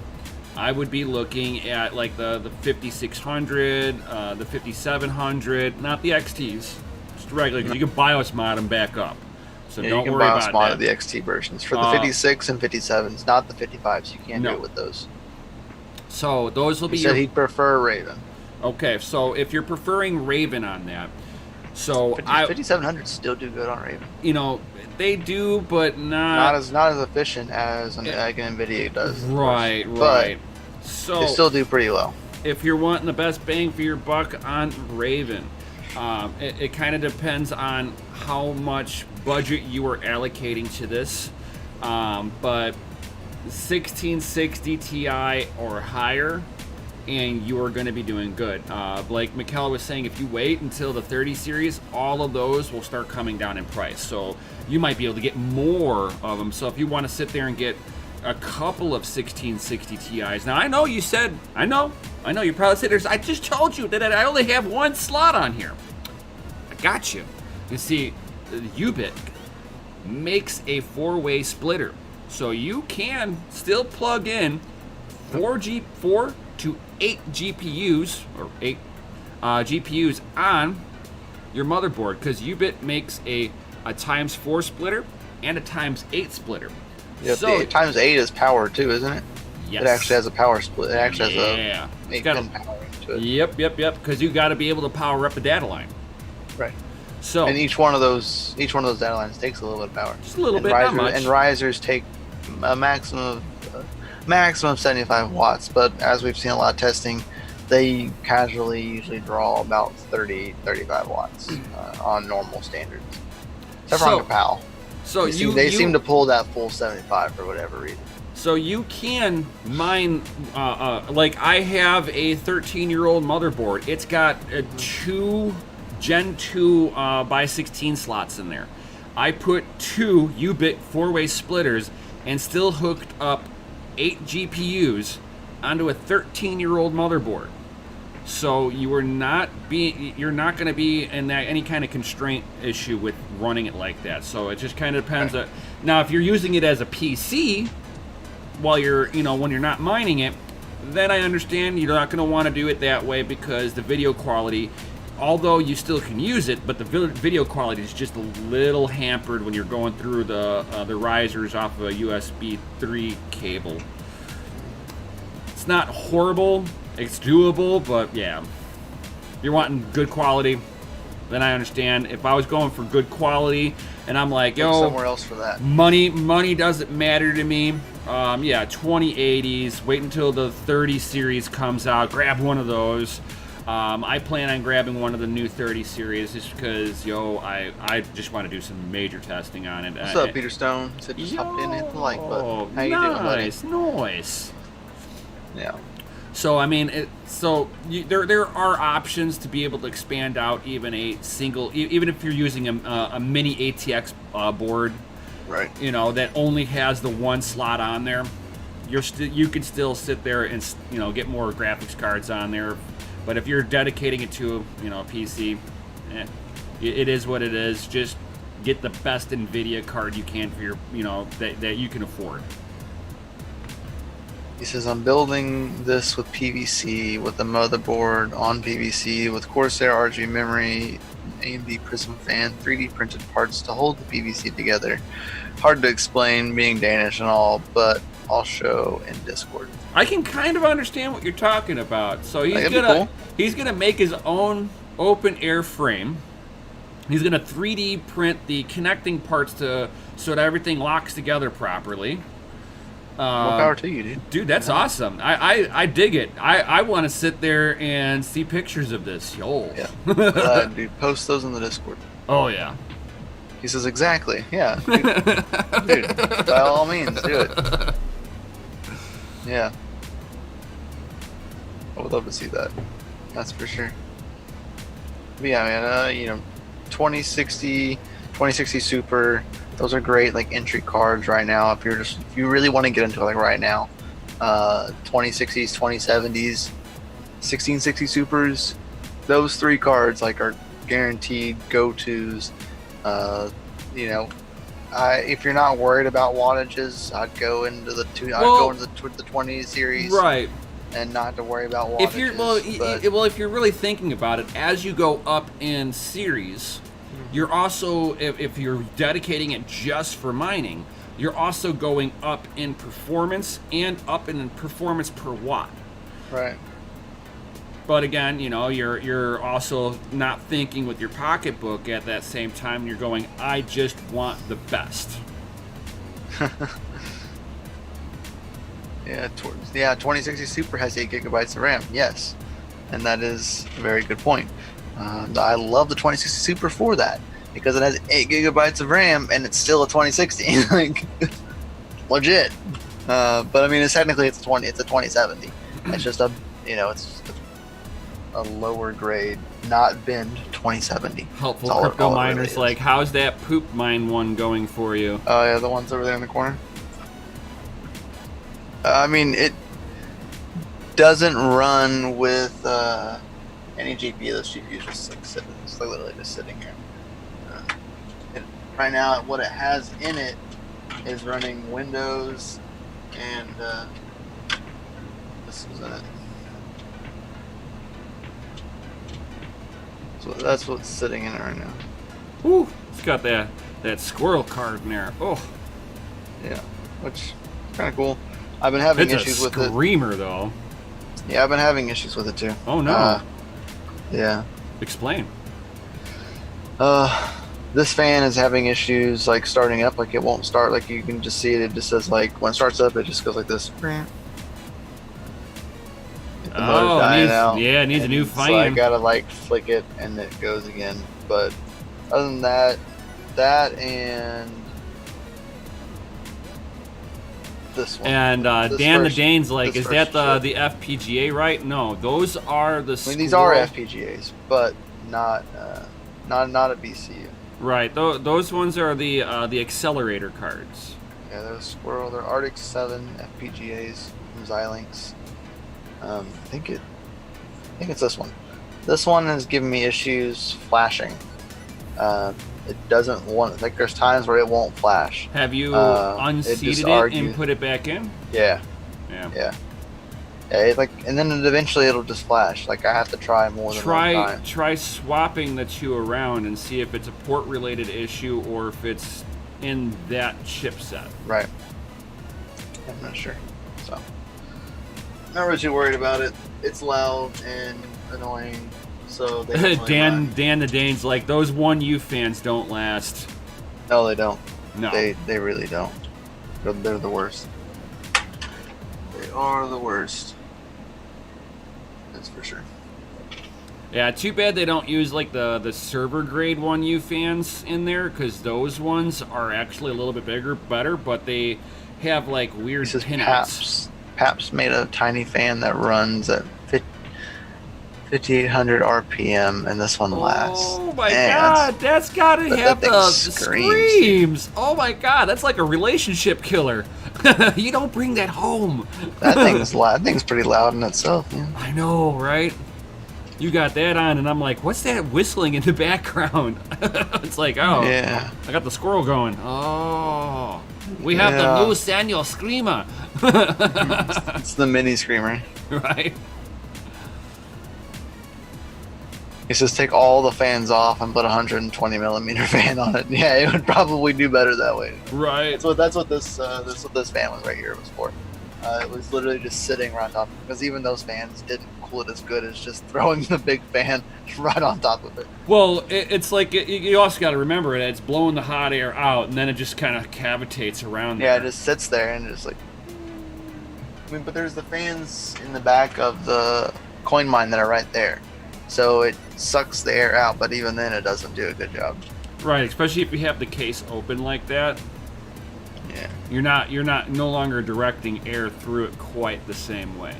I would be looking at like the 5600, the 5700, not the XTs, just regular, because you can BIOS mod them back up. So don't worry about that. You can BIOS mod the XT versions for the 56 and 57s, not the 55s. You can't do it with those. So those will be. He said he'd prefer Raven. Okay, so if you're preferring Raven on that, so 5700s still do good on Raven. You know, they do, but not as efficient as like an NVIDIA does. Right. But so they still do pretty well. If you're wanting the best bang for your buck on Raven, it kind of depends on how much budget you are allocating to this. But 1660 Ti or higher, and you are going to be doing good. Like Mikkel was saying, if you wait until the 30 series, all of those will start coming down in price. So you might be able to get more of them. So if you want to sit there and get a couple of 1660 Ti's. Now, I know you said, I know you probably said, I just told you that I only have one slot on here. I got you. You see, Ubit makes a 4-way splitter. So you can still plug in 4 to 8 GPUs, or 8 GPUs on your motherboard, because Ubit makes a ×4 splitter and a ×8 splitter. Yep, so the ×8 is power too, isn't it? Yes. It actually has a power split. It actually has a 8-pin power to it. Yep. Because you got to be able to power up a data line. Right. So and each one of those data lines takes a little bit of power. Just a little bit, not much. And risers take a maximum of 75 watts, but as we've seen a lot of testing, they casually usually draw about 35 watts on normal standards. Except for on Capal. So they seem to pull that full 75 for whatever reason. So you can mine, like I have a 13-year-old motherboard. It's got 2 Gen 2 by 16 slots in there. I put 2 Ubit 4-way splitters and still hooked up 8 GPUs onto a 13-year-old motherboard. So you're not going to be in any kind of constraint issue with running it like that. So it just kind of depends. Right. Now, if you're using it as a PC while when you're not mining it, then I understand you're not going to want to do it that way, because the video quality, although you still can use it, but the video quality is just a little hampered when you're going through the risers off of a USB 3 cable. It's not horrible. It's doable, but yeah. If you're wanting good quality, then I understand. If I was going for good quality and I'm like, yo, somewhere else for that. Money doesn't matter to me. Yeah, 2080s. Wait until the 30 series comes out. Grab one of those. I plan on grabbing one of the new 30 series just because, I just want to do some major testing on it. What's up, Peter Stone? He said just hopped in and hit the like button. How you doing, buddy? Nice. Yeah. So I mean, there are options to be able to expand out even a single, even if you're using a mini ATX board, right? That only has the one slot on there. You can still sit there and get more graphics cards on there. But if you're dedicating it to a PC, it is what it is. Just get the best NVIDIA card you can for your that you can afford. He says, I'm building this with PVC, with the motherboard on PVC, with Corsair RGB memory, AMD Prism fan, 3D printed parts to hold the PVC together. Hard to explain, being Danish and all, but I'll show in Discord. I can kind of understand what you're talking about. So he's gonna make his own open air frame. He's gonna 3D print the connecting parts so that everything locks together properly. More power to you, dude. Dude, that's awesome. I dig it. I want to sit there and see pictures of this. Yo. Yeah. Dude, post those in the Discord. Oh, yeah. He says, exactly. Yeah. Dude, by all means, do it. Yeah. I would love to see that. That's for sure. But yeah, man, 2060 Super. Those are great, like, entry cards right now. If you really want to get into it, like, right now, 2060s, 2070s, 1660 Supers, those three cards, like, are guaranteed go-tos. If you're not worried about wattages, I'd go into the 20 series, right, and not to worry about wattages. If you're really thinking about it, as you go up in series. You're also, if you're dedicating it just for mining, you're also going up in performance and up in performance per watt. Right. But again, you're also not thinking with your pocketbook at that same time. You're going, I just want the best. Yeah, 2060 Super has 8 gigabytes of RAM. Yes, and that is a very good point. I love the 2060 Super for that because it has 8 gigabytes of RAM and it's still a 2060, like legit. But I mean, it's a 2070. It's just it's a lower grade, not binned 2070. Helpful crypto miners, really, like, how's that poop mine one going for you? Oh yeah, the ones over there in the corner. I mean, it doesn't run with any GPU. This GPU is just like sitting. It's like literally just sitting here. Right now, what it has in it is running Windows, and this is in it. So that's what's sitting in it right now. Woo! It's got that squirrel card in there. Oh. Yeah, which is kind of cool. I've been having issues with it. It's a screamer, though. Yeah, I've been having issues with it too. Oh no. Yeah. Explain. This fan is having issues, like, starting up. Like, it won't start. Like, you can just see it. It just says, like, when it starts up, it just goes like this. It needs a new fan. So I gotta, like, flick it and it goes again. But other than that and this one. And Dan the Dane's like, is that the FPGA, right? No, those are the. I mean, these are FPGAs, but not a BCU. Right. Those ones are the accelerator cards. Yeah, they're Squirrel. They're Arctic 7 FPGAs from Xilinx. I think it's this one. This one has given me issues flashing. It doesn't want, like, there's times where it won't flash. Have you unseated it and put it back in? Yeah. And then eventually it'll just flash. Like, I have to try more than one time. Try swapping the two around and see if it's a port related issue or if it's in that chipset. Right. I'm not sure. So not really too worried about it. It's loud and annoying, so they don't really mind. Dan the Dane's like, those 1U fans don't last. No, they don't. No. They really don't. They're the worst. They are the worst. That's for sure. Yeah, too bad they don't use like the server grade 1U fans in there, because those ones are actually a little bit better, but they have like weird This is pinouts. Paps made a tiny fan that runs at 5,800 RPM, and this one lasts. Oh my god, that's gotta have the screams. Oh my god, that's like a relationship killer. You don't bring that home. That thing's loud. That thing's pretty loud in itself. Yeah. I know, right? You got that on, and I'm like, what's that whistling in the background? It's like, oh, yeah. I got the squirrel going. Oh, we have the new Daniel Screamer. It's the mini screamer. Right? He says take all the fans off and put a 120 millimeter fan on it. Yeah, it would probably do better that way. Right. That's what this fan was right here was for. It was literally just sitting right on top, because even those fans didn't cool it as good as just throwing the big fan right on top of it. Well, it's like you also got to remember it. It's blowing the hot air out, and then it just kind of cavitates around there. Yeah, it just sits there and just like. I mean, but there's the fans in the back of the coin mine that are right there, so it sucks the air out. But even then, it doesn't do a good job. Right, especially if you have the case open like that. Yeah. You're no longer directing air through it quite the same way.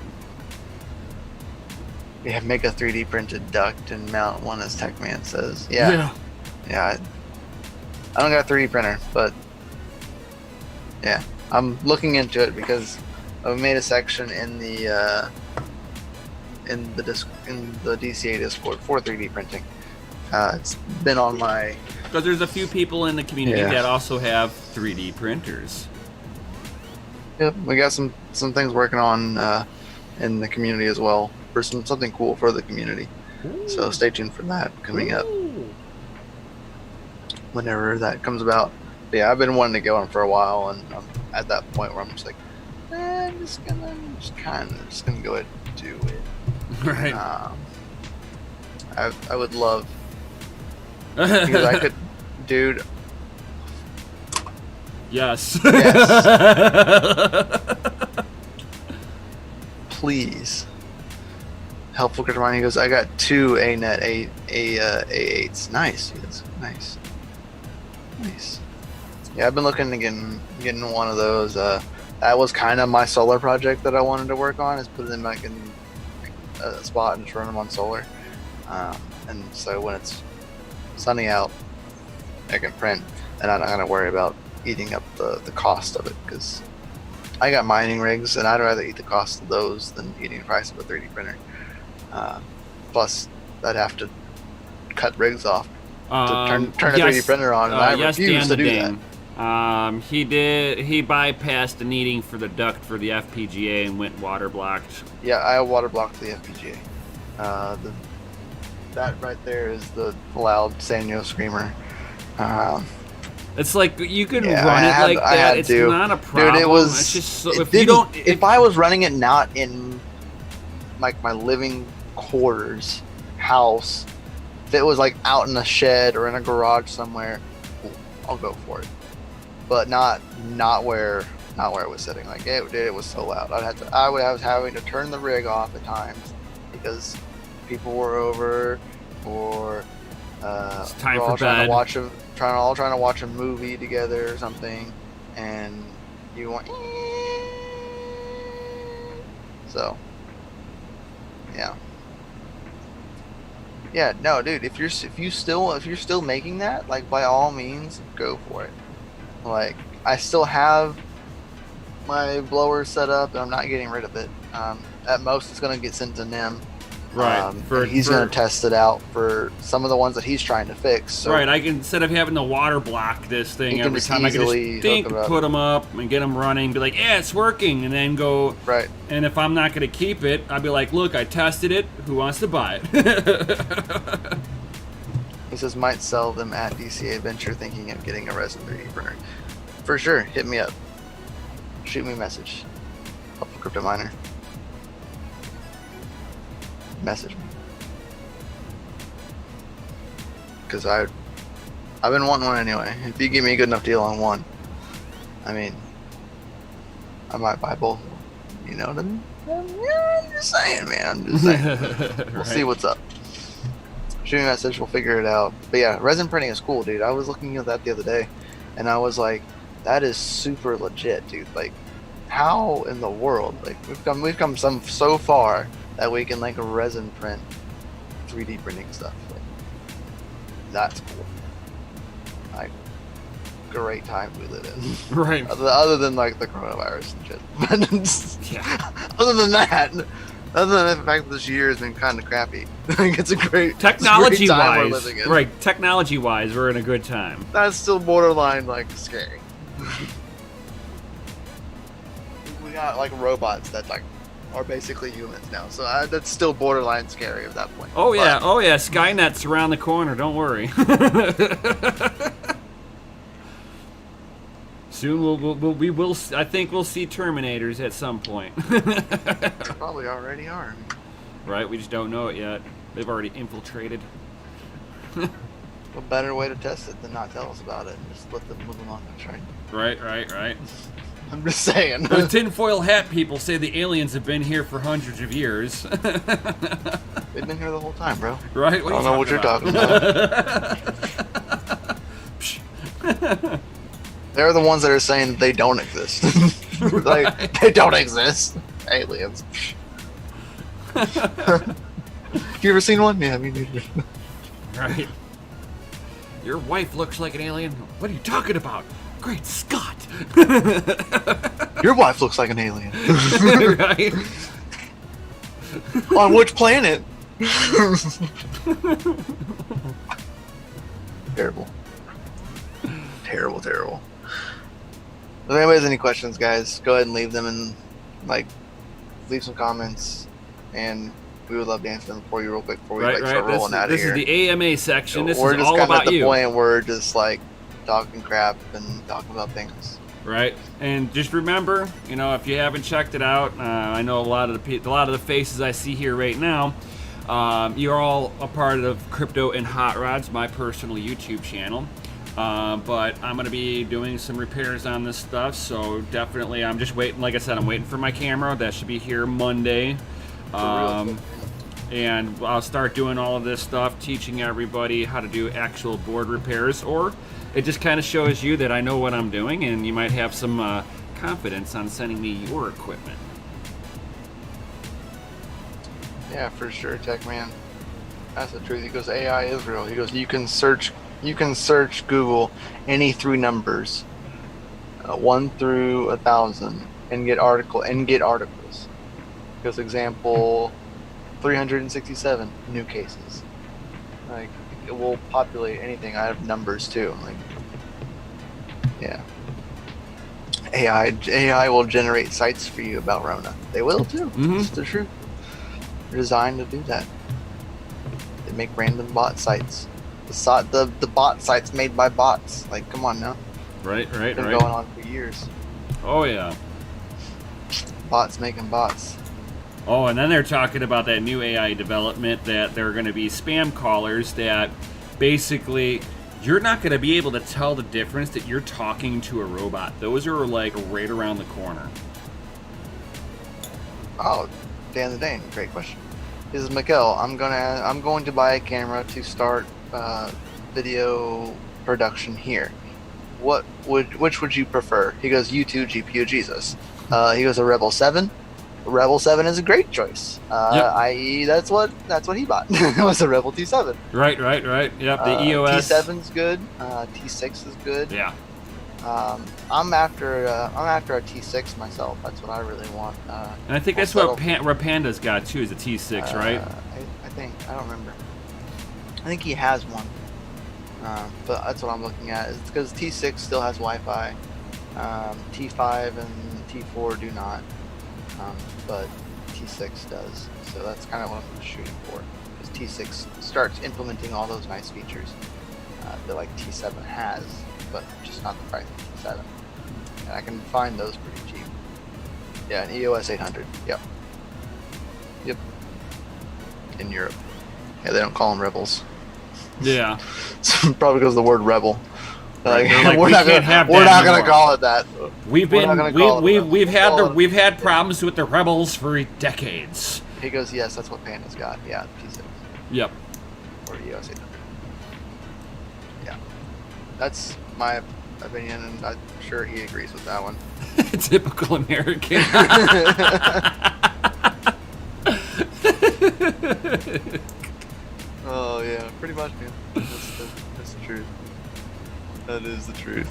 Yeah, make a 3D printed duct and mount one, as TechMan says. Yeah. I don't got a 3D printer, but yeah, I'm looking into it because I made a section in the DCA Discord for 3D printing. It's been on my. Because there's a few people in the community that also have 3D printers. Yep, we got some things working on in the community as well for something cool for the community. Ooh. So stay tuned for that coming up whenever that comes about. But yeah, I've been wanting to go on for a while, and I'm at that point where I'm just like, I'm just gonna go ahead and do it. Right. I would love, because I could, dude. Yes. Please. Helpful Cryptomine, he goes, I got 2 ANET A8s. Nice, dude, that's nice. Nice. Yeah, I've been looking to getting one of those. That was kind of my solar project that I wanted to work on, is put them like in a spot and just run them on solar. And so when it's sunny out, I can print, and I'm not gonna worry about eating up the cost of it, because I got mining rigs, and I'd rather eat the cost of those than eating the price of a 3D printer. Plus, I'd have to cut rigs off to turn a 3D printer on, and I refuse to do that. He bypassed the needing for the duct for the FPGA and went water blocked. Yeah, I water blocked the FPGA. That right there is the loud Sanyo screamer. It's like you can run it like that. It's not a problem. Dude, it was. It's just so, if I was running it not in like my living quarters house, if it was like out in a shed or in a garage somewhere, I'll go for it. But not where it was sitting. Like it was so loud. I was having to turn the rig off at times because people were over, or it's time we're all for bed. trying to watch a movie together or something, and you want. So yeah, no, dude. If you're still making that, like, by all means, go for it. Like, I still have my blower set up, and I'm not getting rid of it. At most, it's gonna get sent to NIM. Right. He's going to test it out for some of the ones that he's trying to fix. So right. I can, instead of having to water block this thing every time, I can just put them up and get them running, be like, yeah, it's working, and then go. Right. And if I'm not going to keep it, I'll be like, look, I tested it. Who wants to buy it? He says, might sell them at DCA Venture, thinking of getting a resin 3D printer. For sure. Hit me up. Shoot me a message. Helpful Crypto Miner. message me. Because I've been wanting one anyway. If you give me a good enough deal on one, I mean, I might buy both. You know what I mean? Yeah, I'm just saying, man. I'm just saying. We'll see what's up. Shoot me a message. We'll figure it out. But yeah, resin printing is cool, dude. I was looking at that the other day, and I was like, that is super legit, dude. Like, how in the world? Like, we've come so far that we can like resin print 3D printing stuff. Like, that's cool. Like, great time we live in. Right. Other than like the coronavirus and shit. Yeah. Other than the fact that this year has been kind of crappy. I think it's a great time we're living in. Right. Technology-wise, we're in a good time. That's still borderline like scary. We got like robots that like are basically humans now, so that's still borderline scary at that point. Oh yeah, Skynet's around the corner. Don't worry. Soon we will. I think we'll see Terminators at some point. They probably already are. Right, we just don't know it yet. They've already infiltrated. What better way to test it than not tell us about it and just let them move along the train? Right. I'm just saying. The tinfoil hat people say the aliens have been here for hundreds of years. They've been here the whole time, bro. Right? I don't know what you're talking about. They're the ones that are saying they don't exist. Like, they don't exist. Aliens. You ever seen one? Yeah, me neither. Right. Your wife looks like an alien? What are you talking about? Great Scott! Your wife looks like an alien. Right? On which planet? Terrible. Terrible. If anybody has any questions, guys, go ahead and leave them and leave some comments, and we would love to answer them for you real quick before we start rolling out of here. This is the AMA section. This is all about you. We're just kind of at the point where we're just like talking crap and talking about things. Right, and just remember, if you haven't checked it out, I know a lot of the faces I see here right now. You're all a part of Crypto and Hot Rods, my personal YouTube channel. But I'm going to be doing some repairs on this stuff, so definitely I'm just waiting. Like I said, I'm waiting for my camera. That should be here Monday. And I'll start doing all of this stuff, teaching everybody how to do actual board repairs, or it just kind of shows you that I know what I'm doing, and you might have some confidence on sending me your equipment. Yeah, for sure, Tech Man. That's the truth. He goes, AI is real. He goes, you can search Google any 3 numbers, 1 through 1,000, and get articles. Because example, 367 new cases. Like, it will populate anything. I have numbers too. Like, yeah. AI will generate sites for you about Rona. They will too. Mm-hmm. It's the truth. They're designed to do that. They make random bot sites. The bot sites made by bots. Like, come on now. Right. It's been going on for years. Oh yeah. Bots making bots. Oh, and then they're talking about that new AI development that there are going to be spam callers that basically you're not going to be able to tell the difference that you're talking to a robot. Those are like right around the corner. Oh, Dan the Dane, great question. This is Mikkel. I'm going to buy a camera to start video production here. Which would you prefer? He goes, U2 GPU Jesus. He goes, a Rebel 7. Rebel 7 is a great choice. Yep. I.e., that's what he bought. It was a Rebel T7. Right. Yep, the EOS. T7's good. T6 is good. Yeah. I'm after a T6 myself. That's what I really want. And I think that's what Rapanda's got too, is a T6, right? I think. I don't remember. I think he has one. But that's what I'm looking at. It's because T6 still has Wi-Fi. T5 and T4 do not. But T6 does. So that's kind of what I'm shooting for. Because T6 starts implementing all those nice features that like T7 has, but just not the price of T7. And I can find those pretty cheap. Yeah, an EOS 800. Yep. in Europe. Yeah, they don't call them rebels. Yeah. Probably because of the word rebel. Right, Like, we're not gonna call it that. We've had problems with the rebels for decades. He goes, yes, that's what Panda's got. Yeah, P6. Yep. Or USA. Yeah, that's my opinion, and I'm sure he agrees with that one. Typical American. Oh yeah, pretty much, man. That's the truth. That is the truth.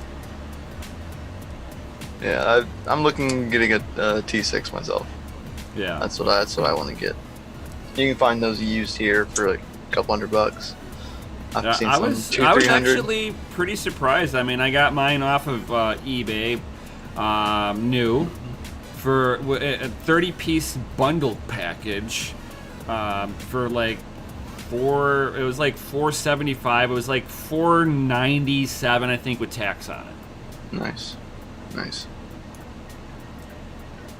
Yeah, I'm looking at getting a T6 myself. Yeah. That's what I want to get. You can find those used here for like a couple $100. I've seen I some was 200-300. actually pretty surprised. I mean, I got mine off of eBay, new, for a 30-piece bundle package, for like it was like $475. It was like $497, I think, with tax on it. Nice.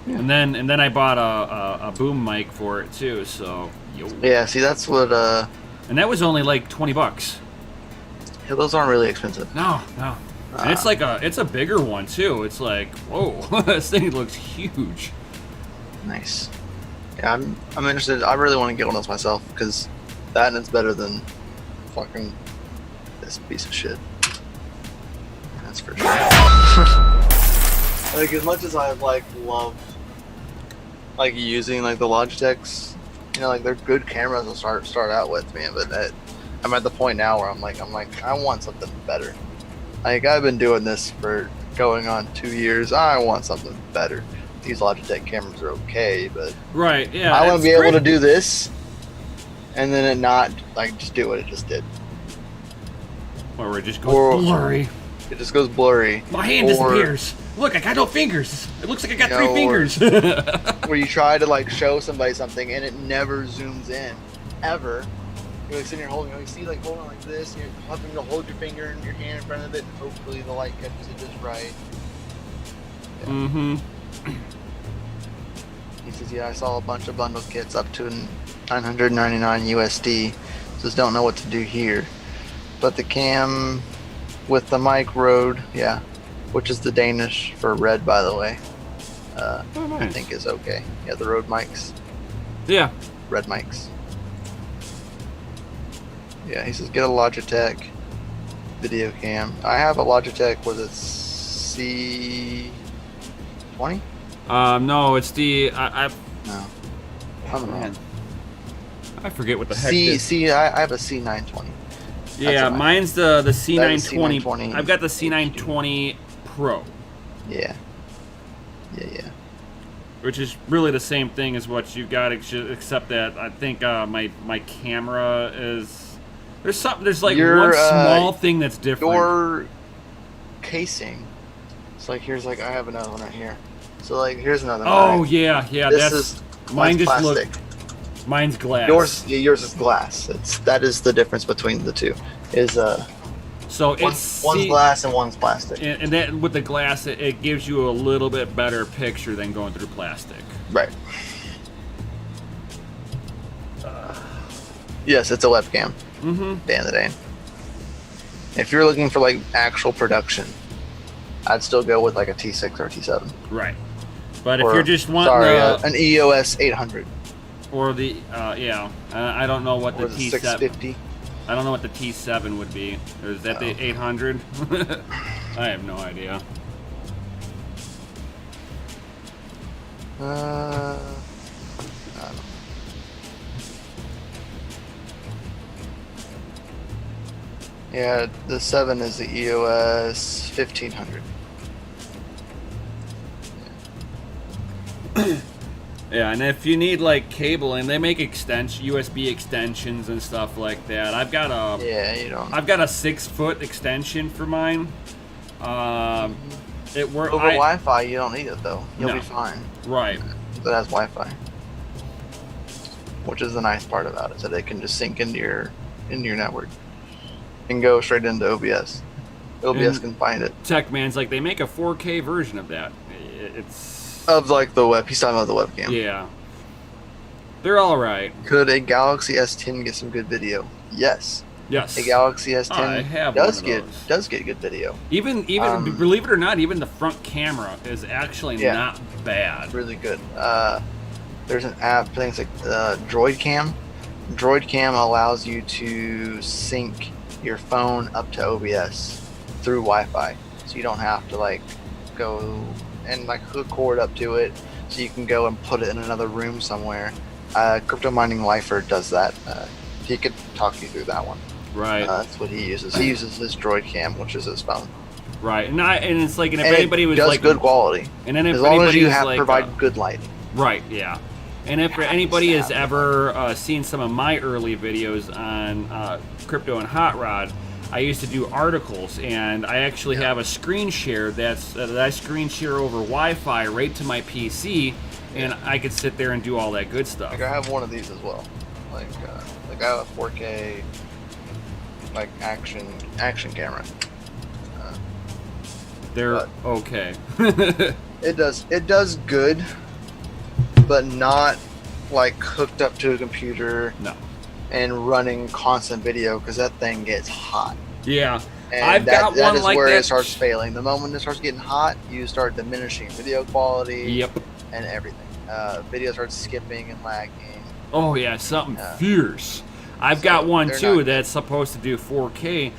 Yeah. And then I bought a boom mic for it too. So yeah, see, that's what. And that was only like $20. Yeah, those aren't really expensive. No. And it's a bigger one too. It's like, whoa, this thing looks huge. Nice. Yeah, I'm interested. I really want to get one of those myself because that and it's better than fucking this piece of shit. That's for sure. Like, as much as I love like using like the Logitechs, you know, like they're good cameras to start out with, man. But I'm at the point now where I'm like I want something better. Like, I've been doing this for going on 2 years. I want something better. These Logitech cameras are okay, but right, yeah, I want to be able to do this, and then it not like just do what it just did. Or it just goes blurry. It just goes blurry. My hand disappears. Look, I got no fingers. It looks like I got 3 fingers. Where you try to like show somebody something and it never zooms in, ever. You're like sitting here holding, you see, like holding like this, and you're having to hold your finger in your hand in front of it, and hopefully the light catches it just right. Yeah. Mm-hmm. He says, yeah, I saw a bunch of bundle kits up to $999 USD. Says, don't know what to do here. But the cam with the mic Rode, yeah, which is the Danish for red, by the way, nice. I think is okay. Yeah, the Rode mics. Yeah. Red mics. Yeah, he says, get a Logitech video cam. I have a Logitech, was it C20? No, it's the No. Oh man, I forget what the heck. I have a C920. Yeah, mine's the C920. C920. I've got the C920 Pro. Yeah. Which is really the same thing as what you got, except that I think my camera is there's like one small thing that's different. Your casing. It's like here's like I have another one right here. So like here's another one. Oh right? yeah. Mine just plastic. Mine's glass. Yours is glass. That is the difference between the two. So one's glass and one's plastic. And that with the glass, it gives you a little bit better picture than going through plastic. Right. Yes, it's a webcam. Mm-hmm. At the end of the day. If you're looking for like actual production, I'd still go with like a T6 or a T7. Right. But if you're just wanting an EOS 800 or the I don't know what the T7. 650. I don't know what the T7 would be. Or is that the 800? I have no idea. I don't know. Yeah, the 7 is the EOS 1500. Yeah, and if you need like cabling, they make USB extensions and stuff like that. I've got a I've got a 6-foot extension for mine. It works over Wi-Fi. You don't need it though. You'll be fine. Right. That has Wi-Fi, which is the nice part about it, so they can just sync into your network and go straight into OBS. OBS can find it. TechMan's like they make a 4K version of that. It's of like the web. He's talking about the webcam. Yeah. They're all right. Could a Galaxy S10 get some good video? Yes. Yes. A Galaxy S10 I have does one of those. does get good video. Even believe it or not, even the front camera is actually not bad. Really good. There's an app, things like Droid Cam. Droid Cam allows you to sync your phone up to OBS through Wi-Fi, so you don't have to like go and like hook cord up to it, so you can go and put it in another room somewhere. Crypto Mining Lifer does that. He could talk you through that one. Right. That's what he uses. He uses this Droid Cam, which is his phone. Right, and it's like, and if And anybody was does like good quality, and then if as long as anybody you is have like, provide good lighting. Right. Yeah. And if anybody has ever seen some of my early videos on crypto and hot rod, I used to do articles, and I actually have a screen share that I screen share over Wi-Fi right to my PC, and I could sit there and do all that good stuff. Like I have one of these as well. Like I have a 4K like action camera. They're okay. It does good, but not like hooked up to a computer. No. And running constant video, because that thing gets hot. Yeah. And I've got that one is like where that. it starts failing. The moment it starts getting hot, you start diminishing video quality. Yep. And everything. Video starts skipping and lagging. Oh yeah, something fierce. I've got one they're too not- that's supposed to do 4K,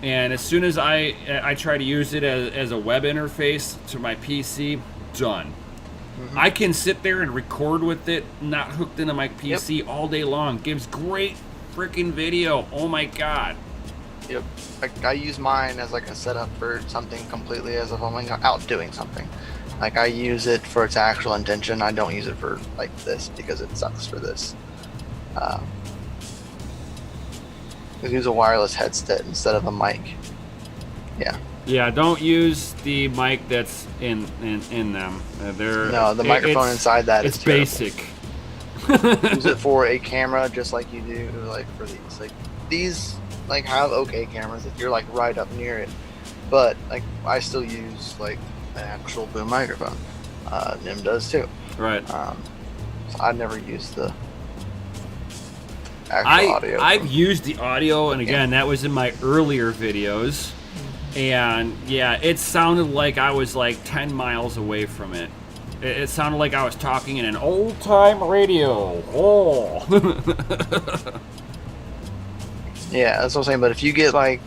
and as soon as I try to use it as a web interface to my PC, done. Mm-hmm. I can sit there and record with it not hooked into my PC all day long. Gives great freaking video. Oh my god. Yep. Like I use mine as like a setup for something completely as if I'm like out doing something. Like I use it for its actual intention. I don't use it for like this because it sucks for this. I use a wireless headset instead of a mic. Yeah. Yeah, don't use the mic that's in them. The microphone inside that is it's terrible. basic. Use it for a camera just like you do like for these. Like these like have okay cameras if you're like right up near it. But like I still use like an actual boom microphone. Nim does too. Right. So I never use the actual audio. I've used the audio, and again, that was in my earlier videos. And yeah, it sounded like I was like 10 miles away from it. It sounded like I was talking in an old time radio. Oh. Yeah, that's what I'm saying. But if you get like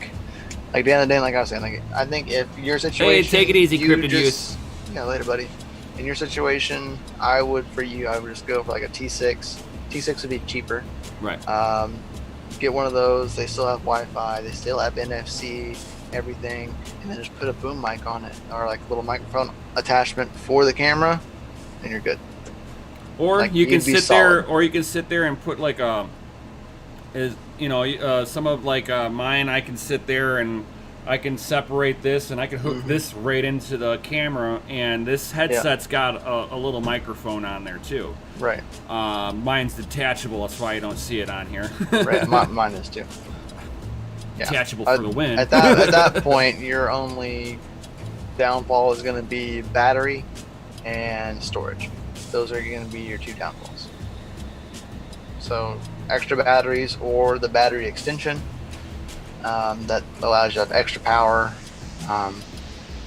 the end of the day, like I was saying, like I think if your situation, Hey, take it easy, you Cryptid just, yeah, later, buddy. In your situation, I would just go for like a T6. T6 would be cheaper. Right. Get one of those. They still have Wi-Fi. They still have NFC. Everything, and then just put a boom mic on it, or like a little microphone attachment for the camera, and you're good. Or Like, you can you'd be sit there, solid. or you can sit there and put like some of like mine. I can sit there and I can separate this, and I can hook this right into the camera, and this headset's got a little microphone on there too. Right. Mine's detachable, that's why you don't see it on here. Right. Mine is too. Yeah. Detachable for the win. At that point, your only downfall is going to be battery and storage. Those are going to be your two downfalls. So extra batteries or the battery extension that allows you to have extra power,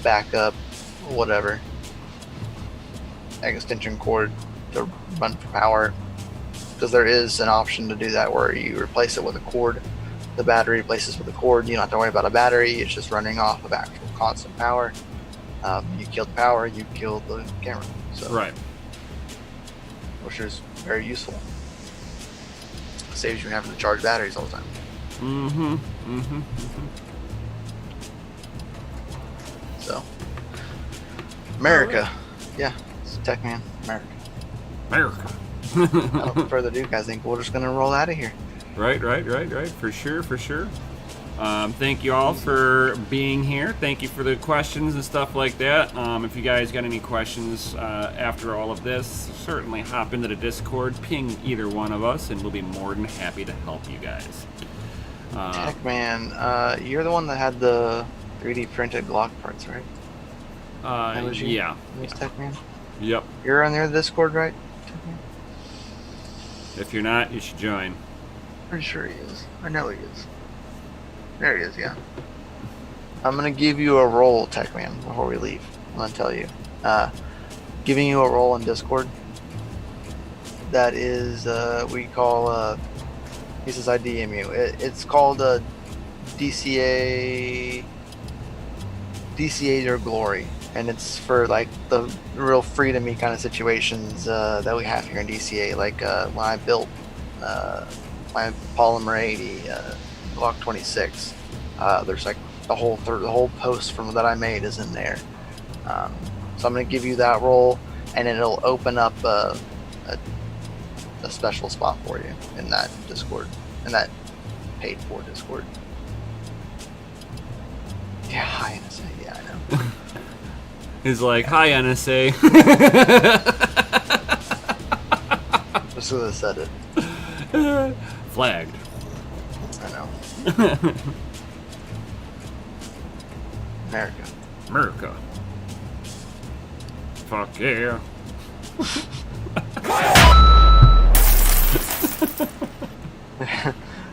backup, whatever. Extension cord to run for power, because there is an option to do that where you replace it with a cord. The battery replaces with a cord. You don't have to worry about a battery. It's just running off of actual constant power. You kill the power, you kill the camera. So, Right. Which is very useful. Saves you having to charge batteries all the time. So, America. Yeah, it's Tech Man. America. Without further ado, guys, I think we're just going to roll out of here. Right. For sure. Thank you all for being here. Thank you for the questions and stuff like that. If you guys got any questions after all of this, certainly hop into the Discord, ping either one of us, and we'll be more than happy to help you guys. Tech Man, you're the one that had the 3D printed Glock parts, right? That was you? Yeah. That was Tech Man? Yep. You're on their Discord, right? Tech Man? If you're not, you should join. Pretty sure he is. I know he is. There he is, yeah. I'm going to give you a role, TechMan, before we leave. I'm going to tell you. Giving you a role in Discord. That is, we call, he says I DM you. It's called DCA Your Glory. And it's for like the real freedom-y kind of situations that we have here in DCA. Like when I built my Polymer 80 Glock 26, there's like the whole post from that I made is in there. So I'm gonna give you that role, and it'll open up a special spot for you in that Discord, in that paid for Discord. Yeah, hi NSA. Yeah, I know. He's like, hi NSA. Just so they said it. Flagged. I know. America. Fuck yeah.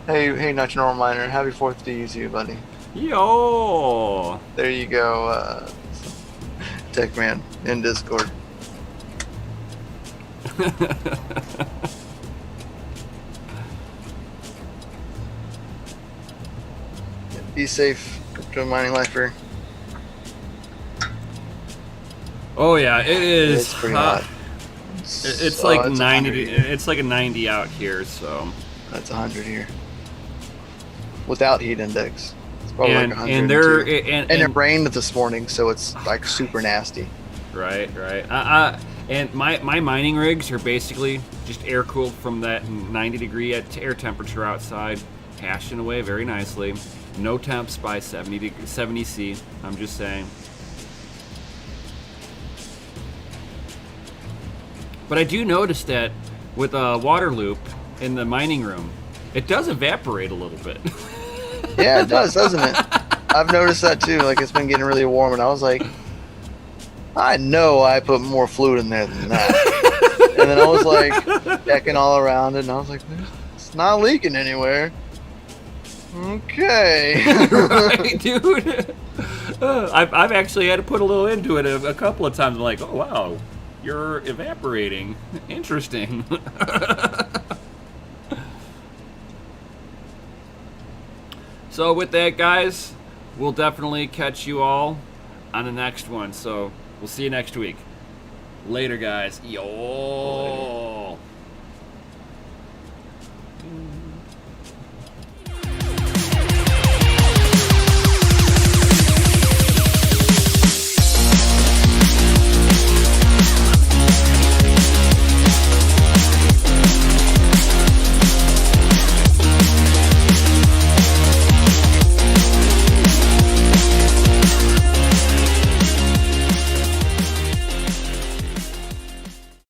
Hey, not your normal miner. Happy 4th to you too, buddy. Yo. There you go, TechMan in Discord. Be safe, crypto mining lifer. Oh yeah, it is. It's pretty hot. It's like 90. It's like a 90 out here, so. That's 100 here. Without heat index. It's probably like 100. And it rained this morning, so it's like super nasty. Right. And my mining rigs are basically just air cooled from that 90 degree air temperature outside, hashing away very nicely. No temps by 70 C. I'm just saying. But I do notice that with a water loop in the mining room, it does evaporate a little bit. Yeah, it does, doesn't it? I've noticed that too. Like, it's been getting really warm, and I was like, I know I put more fluid in there than that. And then I was like checking all around it, and I was like, it's not leaking anywhere. Okay. Right, dude. I've actually had to put a little into it a couple of times. I'm like, oh wow, you're evaporating. Interesting. So with that, guys, we'll definitely catch you all on the next one. So we'll see you next week. Later, guys. Yo. Later.